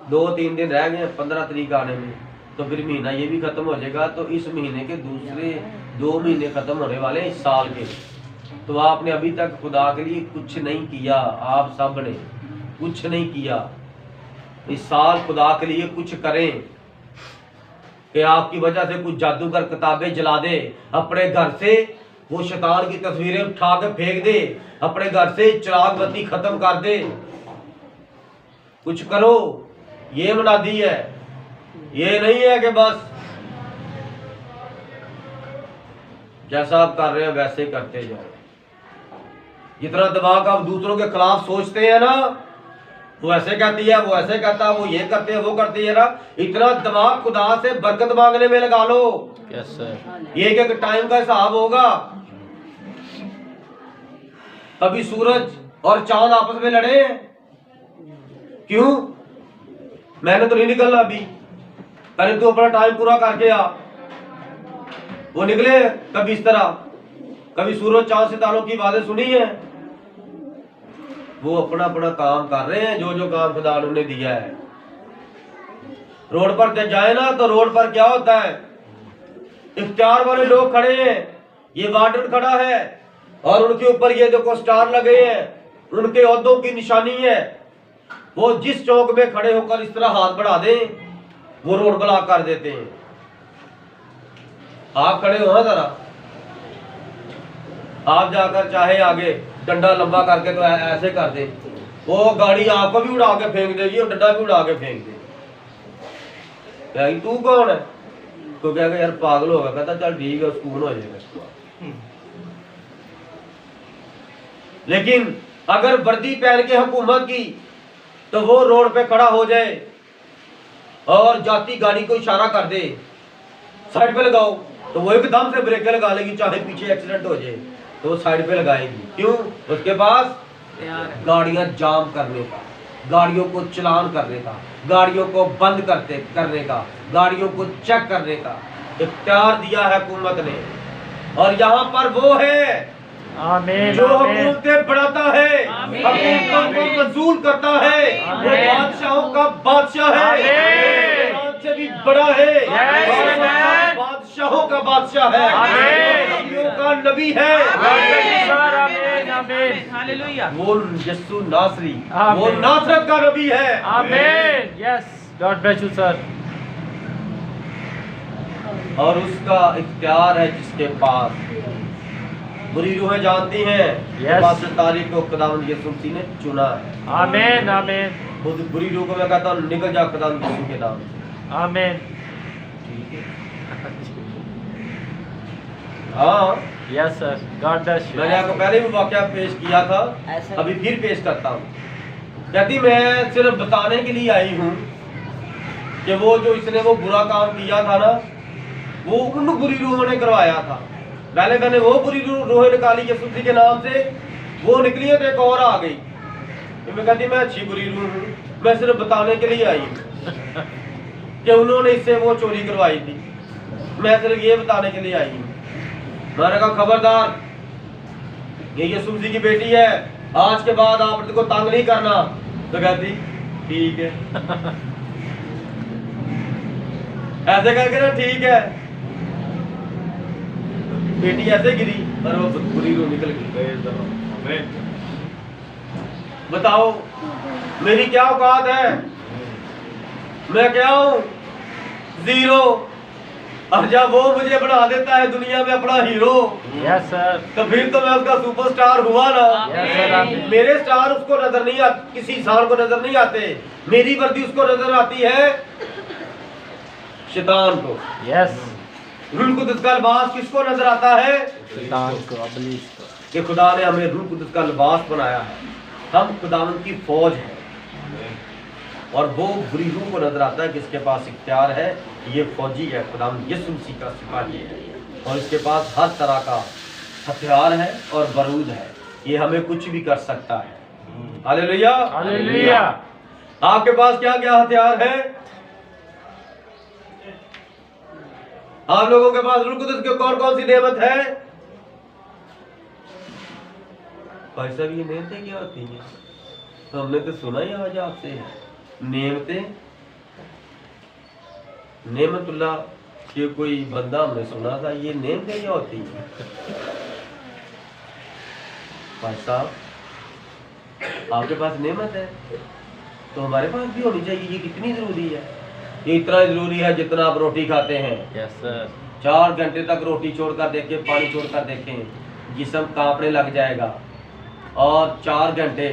2-3 दिन रह गए 15 तारीख आने में, तो फिर महीना ये भी खत्म हो जाएगा। तो इस महीने के दूसरे 2 महीने खत्म होने वाले हैं इस साल के। तो आपने अभी तक खुदा के लिए कुछ नहीं किया, आप सब ने कुछ नहीं किया। इस साल खुदा के लिए कुछ करें कि आपकी वजह से कुछ जादूगर किताबें जला दे, अपने घर से वो शैतान की तस्वीरें उठा के फेंक दे, अपने घर से चिराग बत्ती खत्म कर दे। कुछ करो, ये मुनादी है। ये नहीं है कि बस जैसा आप कर रहे हैं वैसे करते जाओ। जितना दिमाग आप दूसरों के खिलाफ सोचते हैं ना, वो ऐसे कहती है, वो ऐसे कहता है, वो ये करते हैं, वो करती है ना, इतना दिमाग खुदा से बरकत मांगने में लगा लो। Yes sir. ये एक टाइम का हिसाब होगा। कभी सूरज और चांद आपस में लड़े हैं? क्यों? मैंने तो नहीं निकलना अभी, पहले तू अपना टाइम पूरा करके आ। वो निकले कभी इस तरह, कभी सूरज चांद सितारों की बातें सुनी है? वो अपना अपना काम कर रहे हैं, जो जो काम खुदा ने उन्हें दिया है। रोड पर जब जाए ना तो रोड पर क्या होता है, इफ्तियार वाले लोग खड़े हैं, ये वार्डन खड़ा है और उनके ऊपर ये देखो स्टार लगे हैं, उनके ओहदों की निशानी है। वो जिस चौक में खड़े होकर इस तरह हाथ बढ़ा दें, वो रोड ब्लॉक कर देते हैं। आप खड़े हो ना जरा, आप जाकर चाहे आगे डंडा लंबा करके तो ऐसे कर दे, वो गाड़ी आपको भी उड़ा के फेंक देगी और डंडा भी उड़ा के फेंक देगी। कहेगी तू कौन है? तो कहेगा यार पागल होगा। कहता चल ठीक है, सुकून हो जाएगा। लेकिन अगर वर्दी पहन के हुकूमत की, तो वो रोड पे खड़ा हो जाए और जाती गाड़ी को इशारा कर दे साइड पे लगाओ, तो वो एकदम से ब्रेक लगा लेगी, चाहे पीछे एक्सीडेंट हो जाए तो वो साइड पे लगाएगी। क्यों? उसके पास गाड़ियां जाम करने का, गाड़ियों को चलान करने का, गाड़ियों को बंद करने का, गाड़ियों को चेक करने का इख्तियार दिया है हुकूमत ने। और यहाँ पर वो है आमीन। जो हुकूमतें बढ़ाता है, हुकूमतों को मंजूर करता है, वो बादशाहों का बादशाह है, नाम से भी बड़ा है, बादशाहों का बादशाह है, नबियों का नबी है। वो यीशु नासरी, वो नासरत का नबी है। आमीन। Yes, God bless you sir. और उसका इख्तियार है जिसके पास। बुरी रूहें जानती हैं, Yes. तारीख को खुदावंद यीशु मसीह ने चुना है। आमीन आमीन खुद बुरी रूह को मैं कहता हूँ निकल जा खुदावंद यीशु के नाम से। आमीन। ठीक है, हाँ। Yes sir, God bless you. मैंने आपको पहले भी वाकया पेश किया था, अभी फिर पेश करता हूँ। कहती मैं सिर्फ बताने के लिए आई हूँ कि वो जो इसने वो बुरा काम किया था ना, वो उन बुरी रूहों ने करवाया था। पहले मैंने वो बुरी रूहें निकाली यीशु मसीह के नाम से, वो निकली है तो एक और आ गई। तो मैं कहती मैं अच्छी बुरी रूह हूँ, मैं सिर्फ बताने के लिए आई हूँ कि उन्होंने इससे वो चोरी करवाई थी, मैं सिर्फ ये बताने के लिए आई हूँ। मैंने कहा खबरदार, ये यीशु मसीह की बेटी है, आज के बाद आप को तंग नहीं करना। तो कहती ठीक है ऐसे करके ना, ठीक है। बेटी ऐसे गिरी और वो बुरी रूह निकल गई। बताओ मेरी क्या औकात है? मैं क्या हूँ? जीरो। और जब वो मुझे बना देता है दुनिया में अपना हीरो, यस सर। तो फिर तो मैं उसका सुपरस्टार हुआ ना। यस सर, आमीन। मेरे स्टार उसको नजर नहीं आते, किसी इंसान को नजर नहीं आते, मेरी वर्दी उसको नजर आती है, शैतान को। यस, रूह कुदस का लिबास किसको नजर आता है? शैतान को, इब्लीस को। कि खुदा ने हमें रूह कुदस का लिबास बनाया है, हम खुदावंद की फौज है। और वो बुरी रूह को नजर आता है कि इसके पास इख्तियार है, ये फौजी है, खुदावंद यीशु मसीह का सिपाही है, और इसके पास हर तरह का हथियार है और बारूद है, ये हमें कुछ भी कर सकता है। हालेलुया। हालेलुया। आपके पास क्या क्या हथियार है? आप लोगों के पास रूह कुदस की कौन कौन सी नेमत है? भाई साहब, ये नेमतें क्या होती हैं? तो हमने तो सुना ही आज आपसे नेमतें। नेमतुल्लाह ये कोई बंदा हमने सुना था, ये नेमतें क्या होती हैं? भाई साहब, आपके पास नेमत है तो हमारे पास भी होनी चाहिए। ये कितनी जरूरी है? ये इतना जरूरी है जितना आप रोटी खाते हैं। Yes sir. 4 घंटे तक रोटी छोड़कर देखें, पानी छोड़कर देखें, जिस्म कांपने लग जाएगा। और 4 घंटे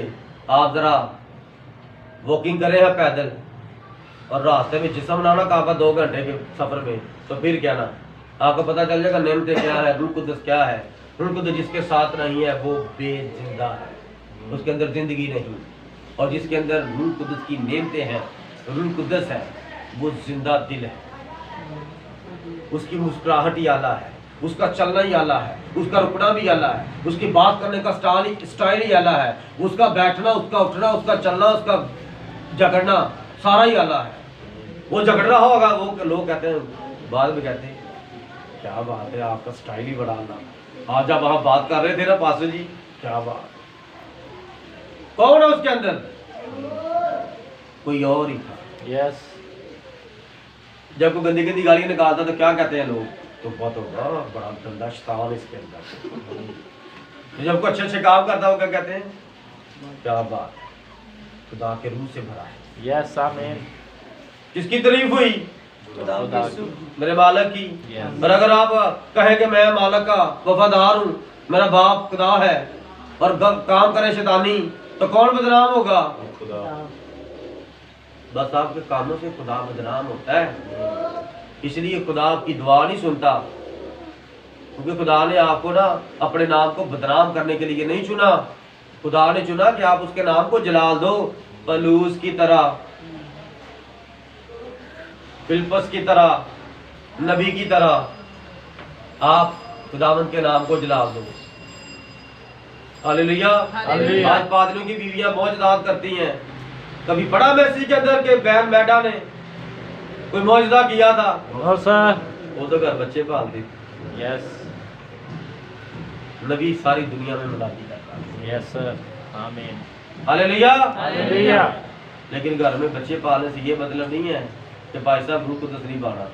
आप जरा वॉकिंग करें हैं पैदल, और रास्ते में जिस्म ना कांपा 2 घंटे के सफर में, तो फिर क्या ना, आपको पता चल जाएगा नेमतें क्या है, रूह कुदस क्या है। रूह कुदस जिसके साथ नहीं है वो बेजिंदा है, उसके अंदर जिंदगी नहीं। और जिसके अंदर रूह कुदस की नेमतें हैं, रूह कुदस है, वो जिंदा दिल है। उसकी मुस्कुराहट ही आला है, उसका चलना ही आला है, उसका रुकना भी आला है, उसकी बात करने का स्टाइल ही आला है, उसका बैठना, उसका उठना, उसका चलना, उसका झगड़ना सारा ही आला है। वो झगड़ रहा होगा, वो लोग कहते हैं, बाद में कहते हैं क्या बात है, आपका स्टाइल ही बड़ा आला। आज आप वहां बात कर रहे थे ना पासू जी, क्या बात। कौन है उसके अंदर? कोई और ही था। यस। जब कोई गंदी गंदी गाली निकालता तो क्या कहते हैं लोग? तो बहुत होगा, बड़ा गंदा शैतान इसके अंदर। जब कोई अच्छे अच्छे काम करता हो क्या कहते हैं? क्या बात, खुदा के रूह से भरा है। यस आमीन। किसकी तारीफ हुई? खुदा की। मेरे मालिक की। Yes. और अगर आप कहें कि मैं मालिक का वफादार हूँ, मेरा बाप खुदा है, और काम करे शैतानी, तो कौन बदनाम होगा? खुदा। बस आपके कामों से खुदा बदनाम होता है। इसलिए खुदा आपकी दुआ नहीं सुनता, क्योंकि खुदा ने आपको ना अपने नाम को बदनाम करने के लिए नहीं चुना। खुदा ने चुना कि आप उसके नाम को जलाल दो, पलूस की तरह, फिलिप्पस की तरह, नबी की तरह आप खुदावंद के नाम को जलाल दो। हालेलुया। हालेलुया। आज पादरियों की बीवियां मौजदात करती हैं। कभी बड़ा मैसेज के अंदर के बैन मैडा ने कोई मौजदा किया था, और सर। वो तो घर बच्चे पालती थी। यस। नबी सारी दुनिया में मनाती करता है। यस सर आमीन। हालेलुया। हालेलुया। लेकिन घर में बच्चे पालने से ये मतलब नहीं है कि भाई साहब रूह कुदस नहीं पाना।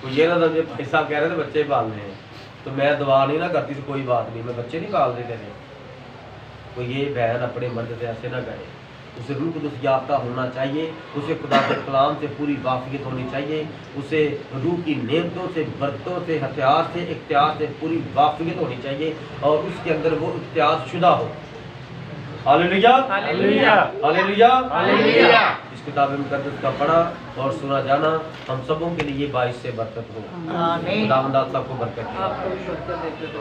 तो ये ना समझे भाई साहब कह रहे थे बच्चे पालने हैं तो मैं दुआ नहीं ना करती, तो कोई बात नहीं, मैं बच्चे नहीं पाल देते थे। तो ये बहन अपने मर्द से ऐसे ना करे। उसे रूह कुदस याफ्ता होना चाहिए, उसे खुदा के कलाम से पूरी वाफियत होनी चाहिए, उसे रूह की नेमतों से, बरतों से, हथियार से, इख्तियार से पूरी वाफियत होनी चाहिए, और उसके अंदर वो इख्तियार शुदा हो। हालेलुया। हालेलुया। हालेलुया। हालेलुया। इस किताब मुकद्दस का पढ़ा और सुना जाना हम सबों के लिए बाइस से बरकत हो। आमीन। खुदावंद आप सबको बरकत दे। आपको भी बरकत देते।